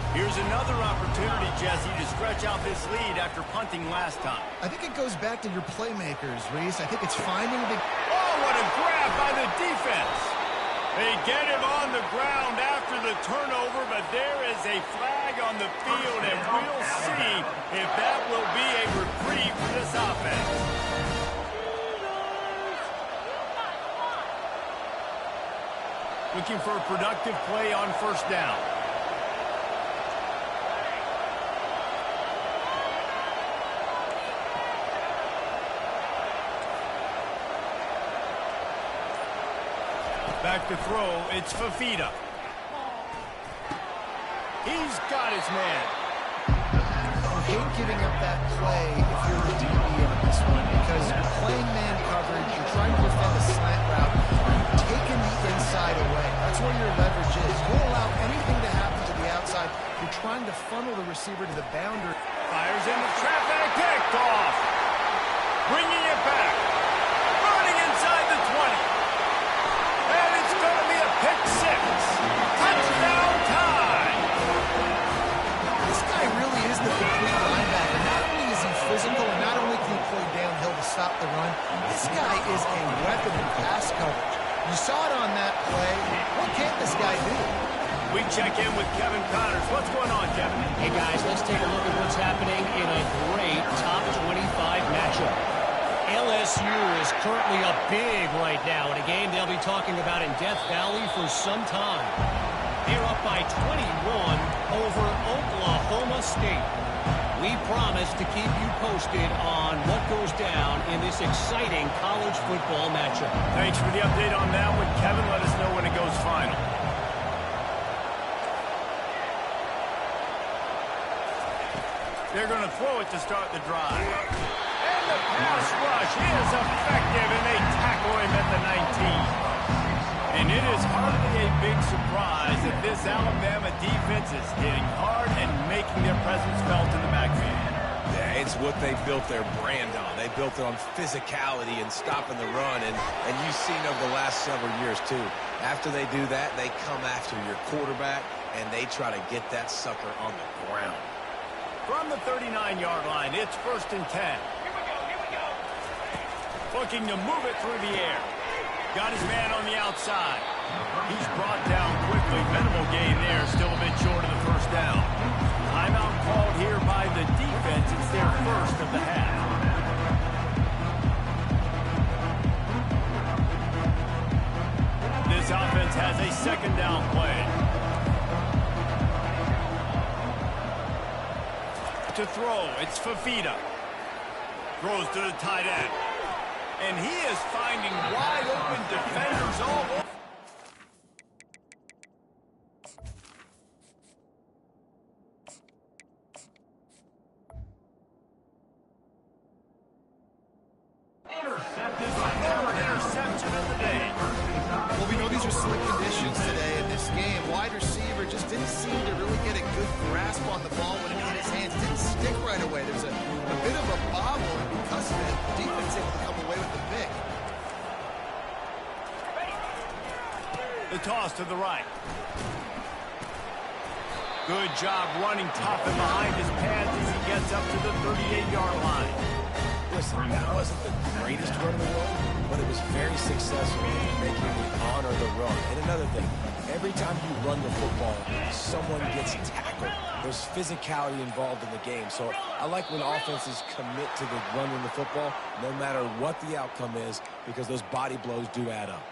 S1: Here's another opportunity, Jesse, to stretch out this lead after punting last time.
S2: I think it goes back to your playmakers, Reese. I think it's finding the...
S1: Oh, what a grab by the defense. They get him on the ground after the turnover, but there is a flag on the field, and we'll see if that will be a reprieve for this offense. Looking for a productive play on first down. Back to throw, it's Fafita. He's got his man.
S2: You hate giving up that play if you're the DB on this one because you're playing man coverage, you're trying to defend a slant route, you've taken the inside away. That's where your leverage is. You'll allow anything to happen to the outside. You're trying to funnel the receiver to the boundary.
S1: Fires into traffic, picked off. Bringing it back. Running inside the 20. And it's going to be a pick six. Touchdown time.
S2: This guy really is the complete linebacker. Not only is he physical and not only can he play downhill to stop the run, this guy is a weapon in pass coverage. You saw it on that play. What can't this guy do?
S1: We check in with Kevin Connors. What's going on, Kevin?
S5: Hey, guys, let's take a look at what's happening in a great top 25 matchup. LSU is currently up big right now in a game they'll be talking about in Death Valley for some time. They're up by 21 over Oklahoma State. We promise to keep you posted on what goes down in this exciting college football matchup.
S1: Thanks for the update on that one, Kevin. Let us know when it goes final. They're going to throw it to start the drive. And the pass rush is effective, and they tackle him at the 19. And it is hardly a big surprise that this Alabama defense is hitting hard and making their presence felt in the backfield.
S3: Yeah, it's what they built their brand on. They built it on physicality and stopping the run, and you've seen over the last several years, too. After they do that, they come after your quarterback, and they try to get that sucker on the ground.
S1: From the 39-yard line, it's 1st and 10. Here we go. Looking to move it through the air. Got his man on the outside. He's brought down quickly. Minimal gain there. Still a bit short of the first down. Timeout called here by the defense. It's their first of the half. This offense has a second down play. To throw, it's Fafita. Throws to the tight end. And he is finding wide open defenders all over.
S4: Intercepted by
S1: Third interception of the day.
S2: Well, we know these are slick conditions today in this game. Wide receiver just didn't seem to really get a good grasp on the ball when it hit his hands. Didn't stick right away. There's a bit of a bobble, and because of it,
S1: toss to the right. Good job running tough and behind his pads as he gets up to the 38-yard line.
S3: Listen, that wasn't the greatest run in the world, but it was very successful in making me honor the run. And another thing, every time you run the football, someone gets tackled. There's physicality involved in the game. So I like when offenses commit to the running the football, no matter what the outcome is, because those body blows do add up.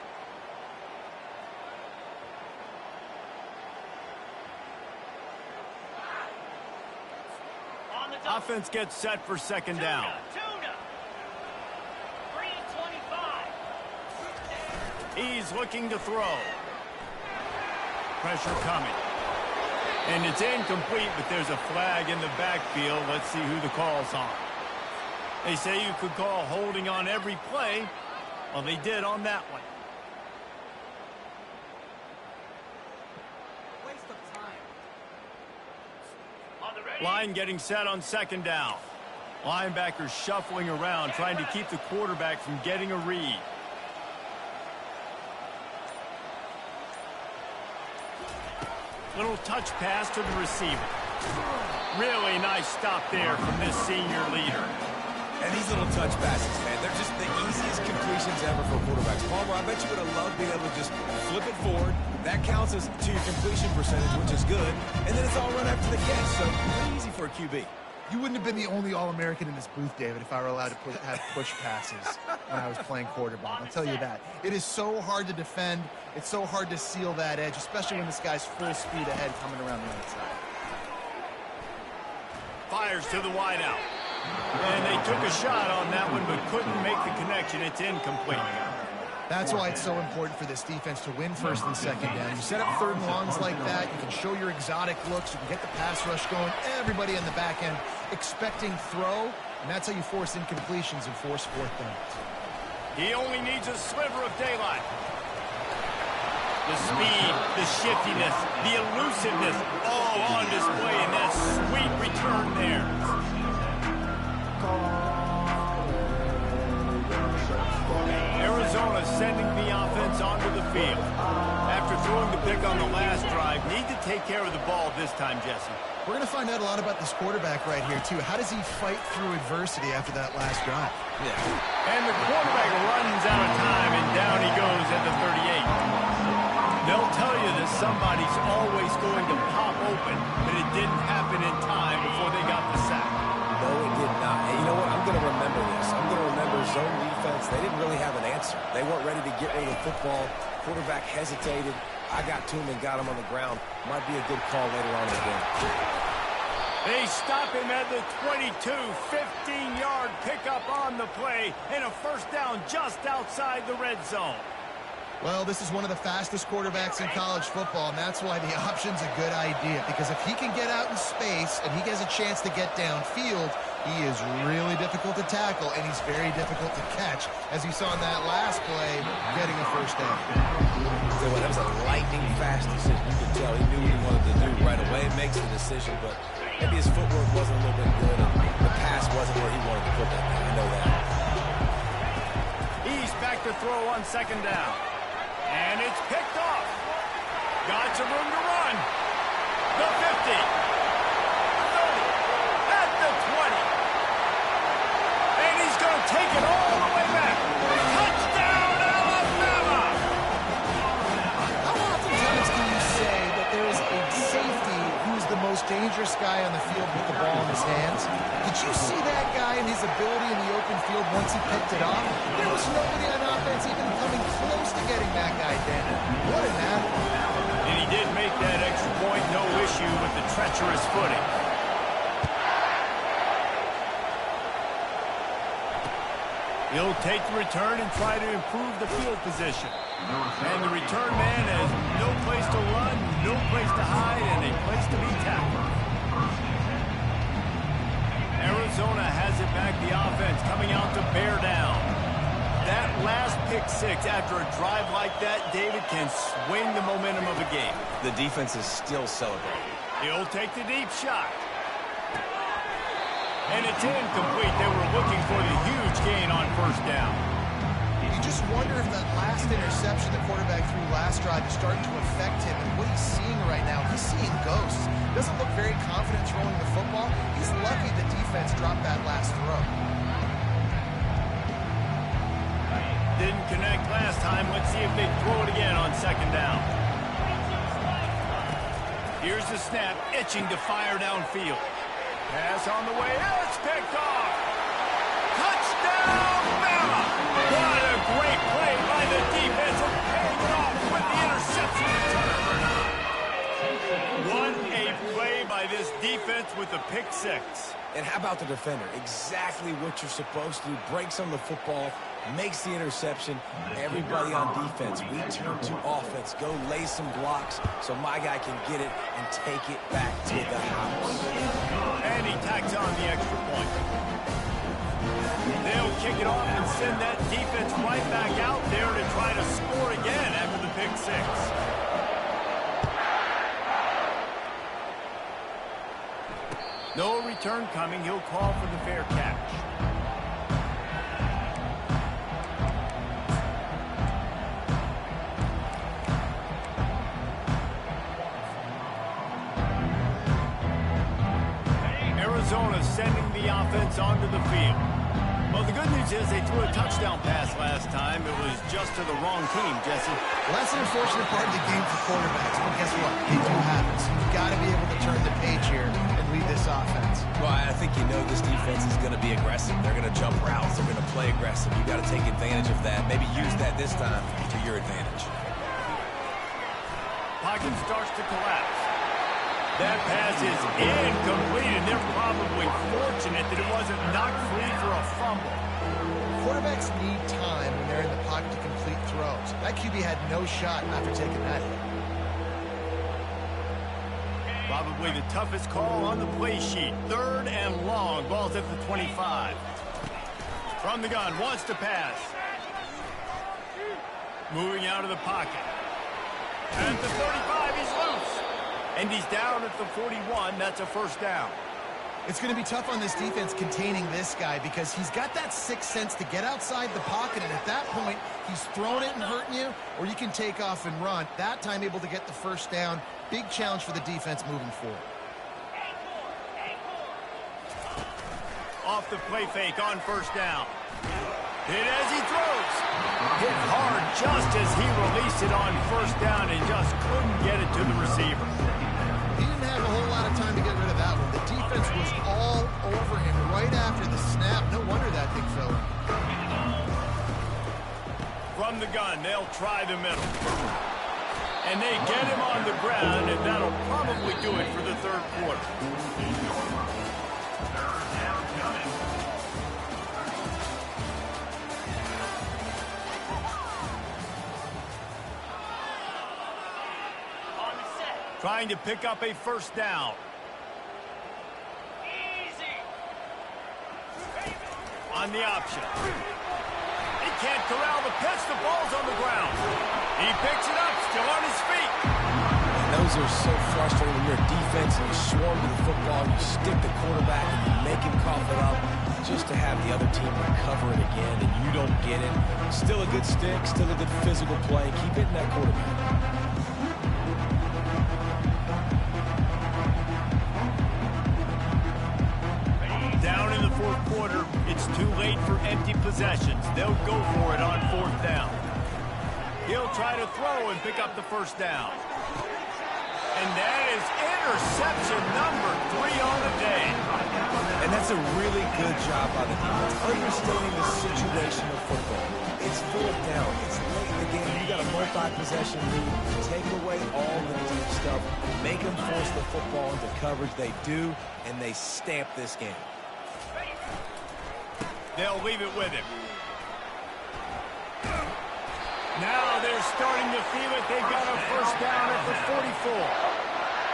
S1: Offense gets set for second down. He's looking to throw. Pressure coming. And it's incomplete, but there's a flag in the backfield. Let's see who the call's on. They say you could call holding on every play. Well, they did on that one. Line getting set on second down. Linebackers shuffling around, trying to keep the quarterback from getting a read. Little touch pass to the receiver. Really nice stop there from this senior leader.
S3: And these little touch passes, man, they're just the easiest completions ever for quarterbacks. Palmer, I bet you would have loved being able to just flip it forward. That counts as to your completion percentage, which is good. And then it's all run after the catch, so pretty easy for a QB.
S2: You wouldn't have been the only All-American in this booth, David, if I were allowed to have push passes when I was playing quarterback. I'll tell you that. It is so hard to defend. It's so hard to seal that edge, especially when this guy's full speed ahead coming around the outside.
S1: Fires to the wideout. And they took a shot on that one, but couldn't make the connection. It's incomplete.
S2: That's why it's so important for this defense to win first and second down. You set up third and longs like that, you can show your exotic looks, you can get the pass rush going, everybody on the back end expecting throw, and that's how you force incompletions and force fourth downs.
S1: He only needs a sliver of daylight. The speed, the shiftiness, the elusiveness, all on display in that sweet return there. Arizona sending the offense onto the field. After throwing the pick on the last drive, need to take care of the ball this time, Jesse.
S2: We're going to find out a lot about this quarterback right here, too. How does he fight through adversity after that last drive?
S1: Yeah. And the quarterback runs out of time, and down he goes at the 38. They'll tell you that somebody's always going to pop open, but it didn't happen in time before they got the sack.
S3: No, it did not. And you know what? I'm going to remember this. I'm going to remember zone defense. They didn't really have an answer. They weren't ready to get rid of the football. Quarterback hesitated. I got to him and got him on the ground. Might be a good call later on in the game.
S1: They stop him at the 22, 15-yard pickup on the play, and a first down just outside the red zone.
S2: Well, this is one of the fastest quarterbacks in college football, and that's why the option's a good idea. Because if he can get out in space and he has a chance to get downfield, he is really difficult to tackle, and he's very difficult to catch, as you saw in that last play, getting a first down.
S3: So that was a lightning-fast decision. You could tell he knew what he wanted to do right away. It makes the decision, but maybe his footwork wasn't a little bit good, and the pass wasn't where he wanted to put that thing. I know that.
S1: He's back to throw on second down. And it's picked off. Got some room to run. The 50. 30. At the 20. And he's going to take it all the way back. Touchdown, Alabama!
S2: How oftentimes can you say that there is a safety who's the most dangerous guy on the field with the ball in his hands? Did you see that guy and his ability in the open field once he picked it off? There was nobody on offense even coming close to getting that guy down. What an athlete.
S1: And he did make that extra point, no issue with the treacherous footing. He'll take the return and try to improve the field position. And the return man has no place to run, no place to hide, and a place to be tackled. Arizona has it back, the offense coming out to bear down. That last pick six after a drive like that, David, can swing the momentum of a game.
S3: The defense is still celebrating.
S1: He'll take the deep shot. And it's incomplete. They were looking for the huge gain on first down.
S2: You just wonder if that last interception the quarterback threw last drive is starting to affect him. And what he's seeing right now, he's seeing ghosts. Doesn't look very confident throwing the football. He's lucky the defense dropped that last throw.
S1: Didn't connect last time. Let's see if they throw it again on second down. Here's the snap, itching to fire downfield. Pass on the way. It's picked off. Touchdown, Bama! What a great play by the defense, and paying it off with the interception return. What a play by this defense with the pick six.
S3: And how about the defender? Exactly what you're supposed to do. Breaks on the football, makes the interception. Everybody on defense, we turn to offense. Go lay some blocks so my guy can get it and take it back to the house.
S1: And he tacks on the extra point. They'll kick it off and send that defense right back out there to try to score again after the pick six. No return coming. He'll call for the fair catch. Arizona sending the offense onto the field. Well, the good news is they threw a touchdown pass last time. It was just to the wrong team, Jesse.
S2: Well, that's an unfortunate part of the game for quarterbacks, but guess what? They do happen. So you've got to be able to turn the page here and lead this offense.
S3: Well, I think you know this defense is going to be aggressive. They're going to jump routes. They're going to play aggressive. You've got to take advantage of that. Maybe use that this time to your advantage.
S1: Pocket starts to collapse. That pass is incomplete, and they're probably fortunate that it wasn't knocked free for a fumble.
S2: Quarterbacks need time when they're in the pocket to complete throws. That QB had no shot after taking that hit.
S1: Probably the toughest call on the play sheet. 3rd and long. Ball's at the 25. From the gun, wants to pass. Moving out of the pocket. At the 35, he's loose. And he's down at the 41. That's a first down.
S2: It's going to be tough on this defense containing this guy because he's got that sixth sense to get outside the pocket, and at that point, he's throwing it and hurting you, or you can take off and run. That time able to get the first down. Big challenge for the defense moving forward.
S1: Off the play fake on first down. Hit as he throws. Hit hard just as he released it on first down and just couldn't get it to the receiver.
S2: He didn't have a whole lot of time to get rid of that one. The defense was all over him right after the snap. No wonder that thing fell in.
S1: From the gun, they'll try the middle. And they get him on the ground, and that'll probably do it for the third quarter. Trying to pick up a first down. On the option. He can't corral the pitch. The ball's on the ground. He picks it up, still on his feet.
S3: And those are so frustrating when you're a defense and you swarm to the football, you stick the quarterback and you make him cough it up just to have the other team recover it again and you don't get it. Still a good stick, still a good physical play. Keep hitting that quarterback.
S1: Down in the fourth quarter, it's too late for empty possessions. They'll go for it on fourth down. He'll try to throw and pick up the first down. And that is interception number 3 on the day.
S3: And that's a really good job by the defense, understanding the situation of football. It's fourth down. It's late in the game. You got a multi-possession lead. Take away all the deep stuff. Make them force the football into coverage. They do, and they stamp this game.
S1: They'll leave it with him. Now they're starting to feel it. They've got a first down at the 44.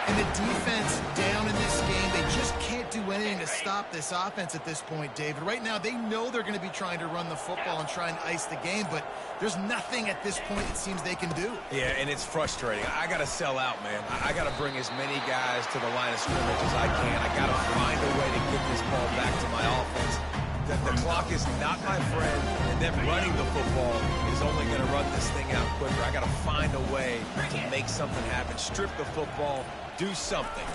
S2: And the defense down in this game, they just can't do anything to stop this offense at this point, David. Right now, they know they're going to be trying to run the football and try and ice the game, but there's nothing at this point it seems they can do.
S3: Yeah, and it's frustrating. I got to sell out, man. I got to bring as many guys to the line of scrimmage as I can. I got to find a way to get this ball back to my offense. that the clock is not my friend, and then running the football is only going to run this thing out quicker. I got to find a way to make something happen. Strip the football, do something.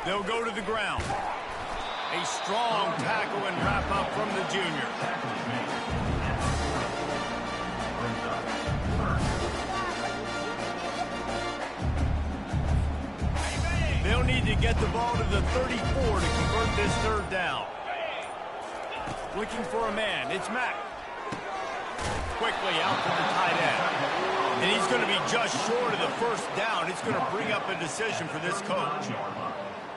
S1: They'll go to the ground. A strong tackle and wrap up from the junior. They'll need to get the ball to the 34 to convert this third down. Looking for a man. It's Mack. Quickly out to the tight end. And he's going to be just short of the first down. It's going to bring up a decision for this coach.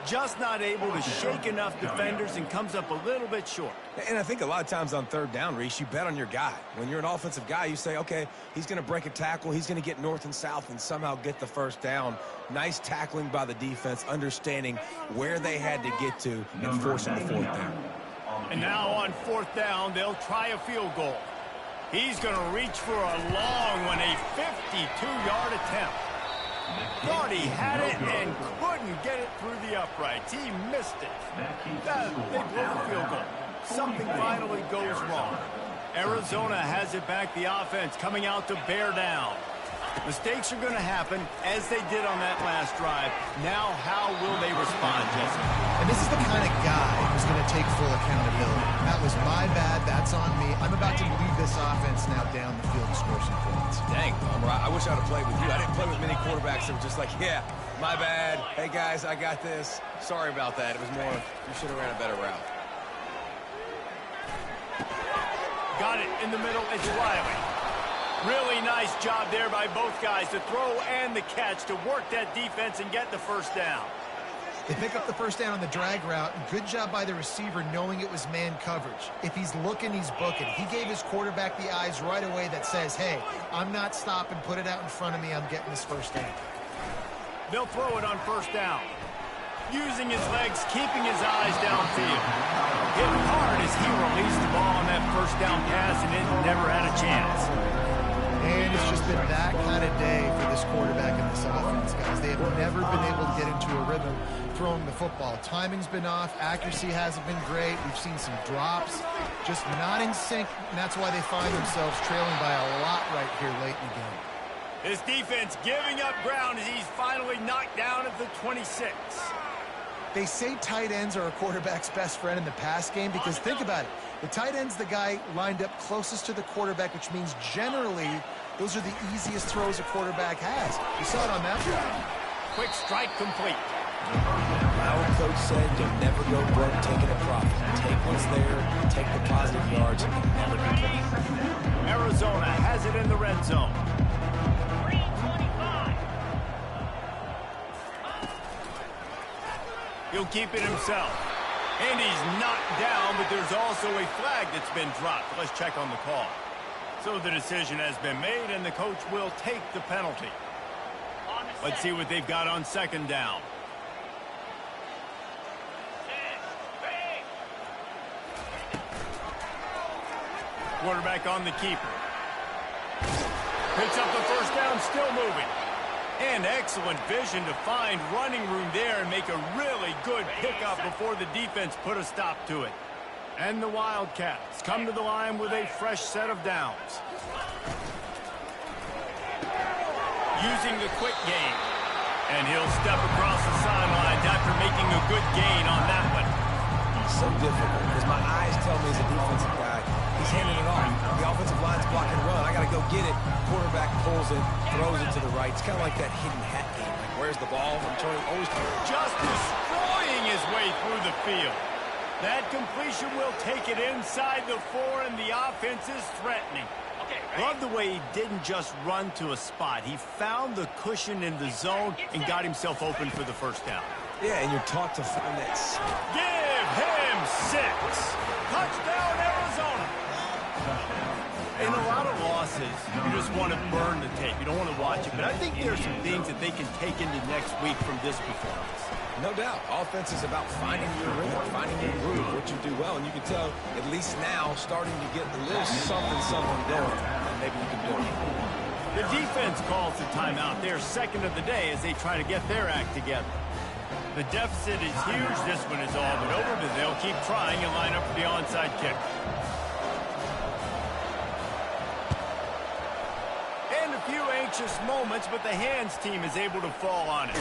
S1: Just not able to shake enough defenders and comes up a little bit short.
S3: And I think a lot of times on third down, Reese, you bet on your guy. When you're an offensive guy, you say, okay, he's going to break a tackle, he's going to get north and south and somehow get the first down. Nice tackling by the defense, understanding where they had to get to and forcing the fourth down.
S1: And now on fourth down, they'll try a field goal. He's going to reach for a long one, a 52-yard attempt. Thought he had it and couldn't get it through the uprights. He missed it. They blow the field goal. Something finally goes wrong. Arizona has it back, the offense coming out to bear down. Mistakes are going to happen, as they did on that last drive. Now, how will they respond, Jesse?
S2: And this is the kind of guy who's going to take full accountability. That was my bad. That's on me. I'm about to lead this offense now down the field to score some points.
S3: Dang, Palmer, I wish I would have played with you. I didn't play with many quarterbacks that were just like, yeah, my bad. Hey, guys, I got this. Sorry about that. It was more, you should have ran a better route.
S1: Got it in the middle. It's Riley. Really nice job there by both guys to throw and the catch to work that defense and get the first down.
S2: They pick up the first down on the drag route. Good job by the receiver knowing it was man coverage. If he's looking, he's booking. He gave his quarterback the eyes right away that says, hey, I'm not stopping. Put it out in front of me. I'm getting this first down.
S1: They'll throw it on first down. Using his legs, keeping his eyes downfield. Hitting hard as he released the ball on that first down pass, and it never had a chance.
S2: And it's just been that kind of day for this quarterback and this offense, guys. They have never been able to get into a rhythm throwing the football. Timing's been off. Accuracy hasn't been great. We've seen some drops. Just not in sync, and that's why they find themselves trailing by a lot right here late in the game.
S1: This defense giving up ground as he's finally knocked down at the 26.
S2: They say tight ends are a quarterback's best friend in the pass game because think about it. The tight end's the guy lined up closest to the quarterback, which means generally those are the easiest throws a quarterback has. You saw it on that drive.
S1: Quick strike complete.
S3: Our coach said you'll never go broke taking a profit. Take what's there, take the positive yards, and never complain.
S1: Arizona has it in the red zone. He'll keep it himself. And he's knocked down, but there's also a flag that's been dropped. Let's check on the call. So the decision has been made, and the coach will take the penalty. Let's see what they've got on second down. Quarterback on the keeper. Picks up the first down, still moving. And excellent vision to find running room there and make a really good pickup before the defense put a stop to it. And the Wildcats come to the line with a fresh set of downs. Using the quick game. And he'll step across the sidelines after making a good gain on that one.
S3: So difficult because my eyes tell me as a defensive guy, he's handing it off. The offensive line's blocking run. I got to go get it. Quarterback pulls it, throws it to the right. It's kind of like that hidden hat game. Like, where's the ball? I'm always
S1: just destroying his way through the field. That completion will take it inside the 4, and the offense is threatening. Love the way he didn't just run to a spot. He found the cushion in the zone and got himself open for the first down.
S3: Yeah, and you're taught to find that.
S1: Give him 6. Touchdown, Arizona. In a lot of losses, you just want to burn the tape. You don't want to watch it. But I think there are some things that they can take into next week from this performance.
S3: No doubt. Offense is about finding your rhythm, finding your groove, what you do well. And you can tell, at least now, starting to get a little something going. And maybe you can do it.
S1: The defense calls the timeout. They're second of the day as they try to get their act together. The deficit is huge. This one is all but over, but they'll keep trying and line up for the onside kick. And a few anxious moments, but the hands team is able to fall on it.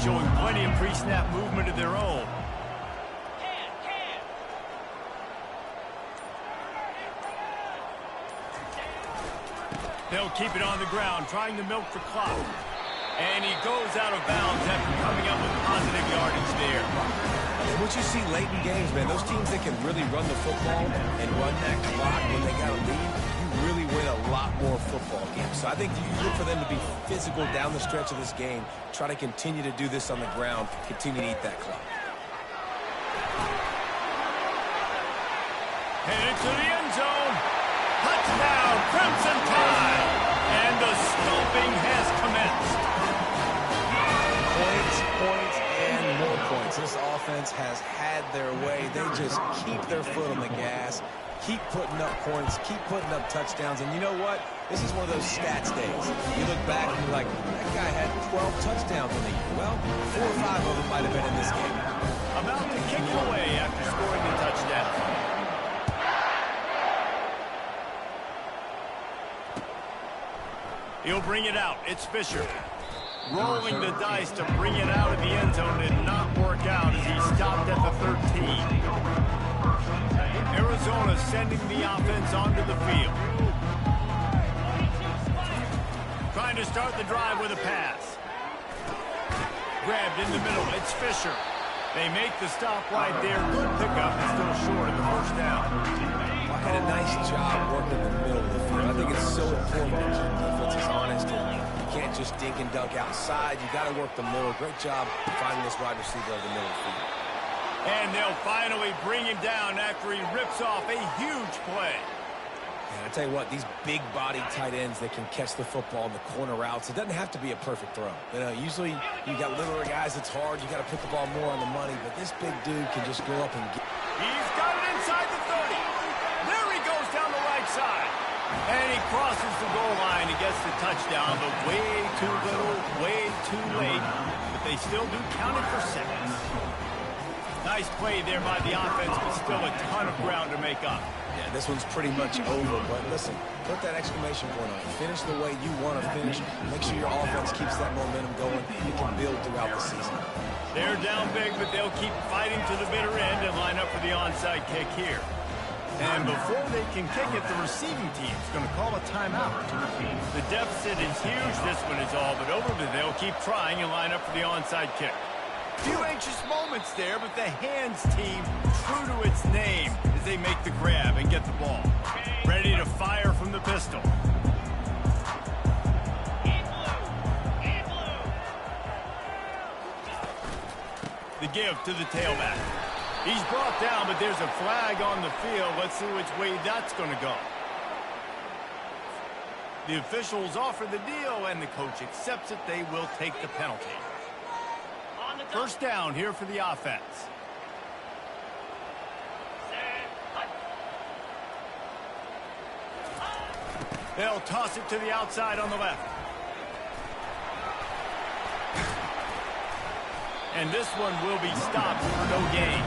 S1: Showing plenty of pre-snap movement of their own. They'll keep it on the ground, trying to milk the clock. And he goes out of bounds after coming up with positive yardage there.
S3: What you see late in games, man, those teams that can really run the football and run that clock when they got a lead, really win a lot more football games. So I think you look for them to be physical down the stretch of this game, try to continue to do this on the ground, continue to eat that clock.
S1: Headed to the end zone. Touchdown, Crimson Tide. And the stomping has commenced.
S3: Points, and more points. This offense has had their way. They just keep their foot on the gas. Keep putting up points, keep putting up touchdowns, and you know what? This is one of those stats days. You look back and you're like, that guy had 12 touchdowns in the year. Well, 4 or 5 of them might have been in this game.
S1: About to kick it away after scoring the touchdown. He'll bring it out. It's Fisher. Rolling the dice to bring it out of the end zone did not work out as he stopped at the 13. Arizona sending the offense onto the field. Trying to start the drive with a pass. Grabbed in the middle. It's Fisher. They make the stop right there. Good pickup and still short of the first down.
S3: Had a nice job working in the middle of the field. I think it's so important to keep defenses honest. And you can't just dink and dunk outside. You got to work the middle. Great job finding this wide receiver over the middle of the field.
S1: And they'll finally bring him down after he rips off a huge play.
S3: And I tell you what, these big-bodied tight ends that can catch the football in the corner routes, it doesn't have to be a perfect throw. You know, usually you got littler guys, it's hard. You got to put the ball more on the money, but this big dude can just go up and get.
S1: He's got it inside the 30. There he goes down the right side. And he crosses the goal line and gets the touchdown, but way too little, way too late. But they still do count it for seconds. Nice play there by the offense, but still a ton of ground to make up.
S3: Yeah, this one's pretty much over, but listen, put that exclamation point on it. Finish the way you want to finish. Make sure your offense keeps that momentum going. You can build throughout the season.
S1: They're down big, but they'll keep fighting to the bitter end and line up for the onside kick here. And before they can kick it, the receiving team's going to call a timeout. The deficit is huge. This one is all but over, but they'll keep trying and line up for the onside kick. Few anxious moments there, but the hands team true to its name as they make the grab and get the ball. Ready to fire from the pistol. The give to the tailback. He's brought down, but there's a flag on the field. Let's see which way that's going to go. The officials offer the deal, and the coach accepts it. They will take the penalty. First down here for the offense. They'll toss it to the outside on the left. And this one will be stopped for no gain.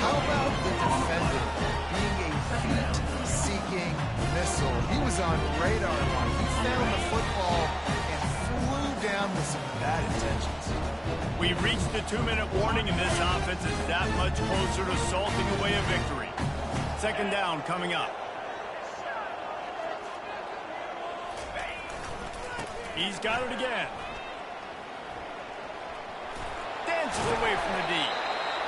S2: How about the defender being a heat-seeking missile? He was on radar line. He found the football and flew down with some bad intentions.
S1: We reached the 2-minute warning, and this offense is that much closer to salting away a victory. Second down coming up. He's got it again. Dances away from the D.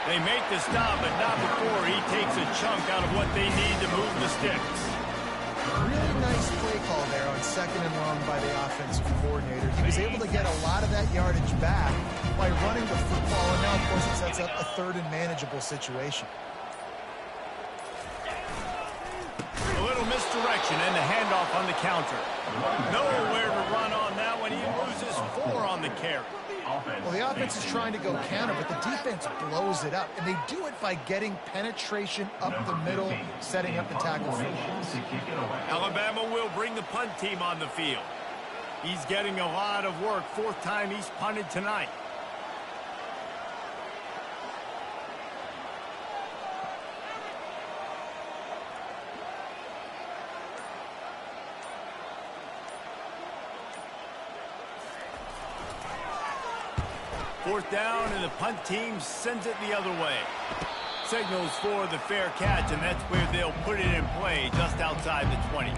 S1: They make the stop, but not before he takes a chunk out of what they need to move the sticks.
S2: Really nice play call there on second and long by the offensive coordinator. He was able to get a lot of that yardage back by running the football, and now, of course, it sets up a third and manageable situation.
S1: A little misdirection and the handoff on the counter. Nowhere to run on that one. He loses 4 on the carry.
S2: Well, the offense is trying to go counter, but the defense blows it up, and they do it by getting penetration up the middle, setting up the tackle field.
S1: Alabama will bring the punt team on the field. He's getting a lot of work. Fourth time he's punted tonight. Fourth down, and the punt team sends it the other way. Signals for the fair catch, and that's where they'll put it in play, just outside the 20.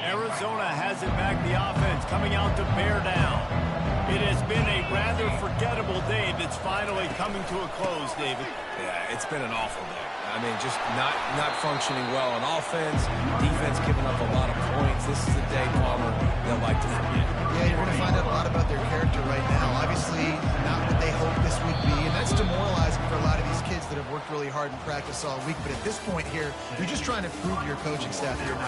S1: Arizona has it back, the offense coming out to bear down. It has been a rather forgettable day that's finally coming to a close, David.
S3: Yeah, it's been an awful day. I mean, just not functioning well on offense, defense giving up a lot of points. This is a day, Palmer, they'll like to forget.
S2: Yeah, you're going to find out a lot about their character right now. Obviously, not what they hoped this would be, and that's demoralizing for a lot of these kids that have worked really hard in practice all week. But at this point here, you're just trying to prove to your coaching staff that you're not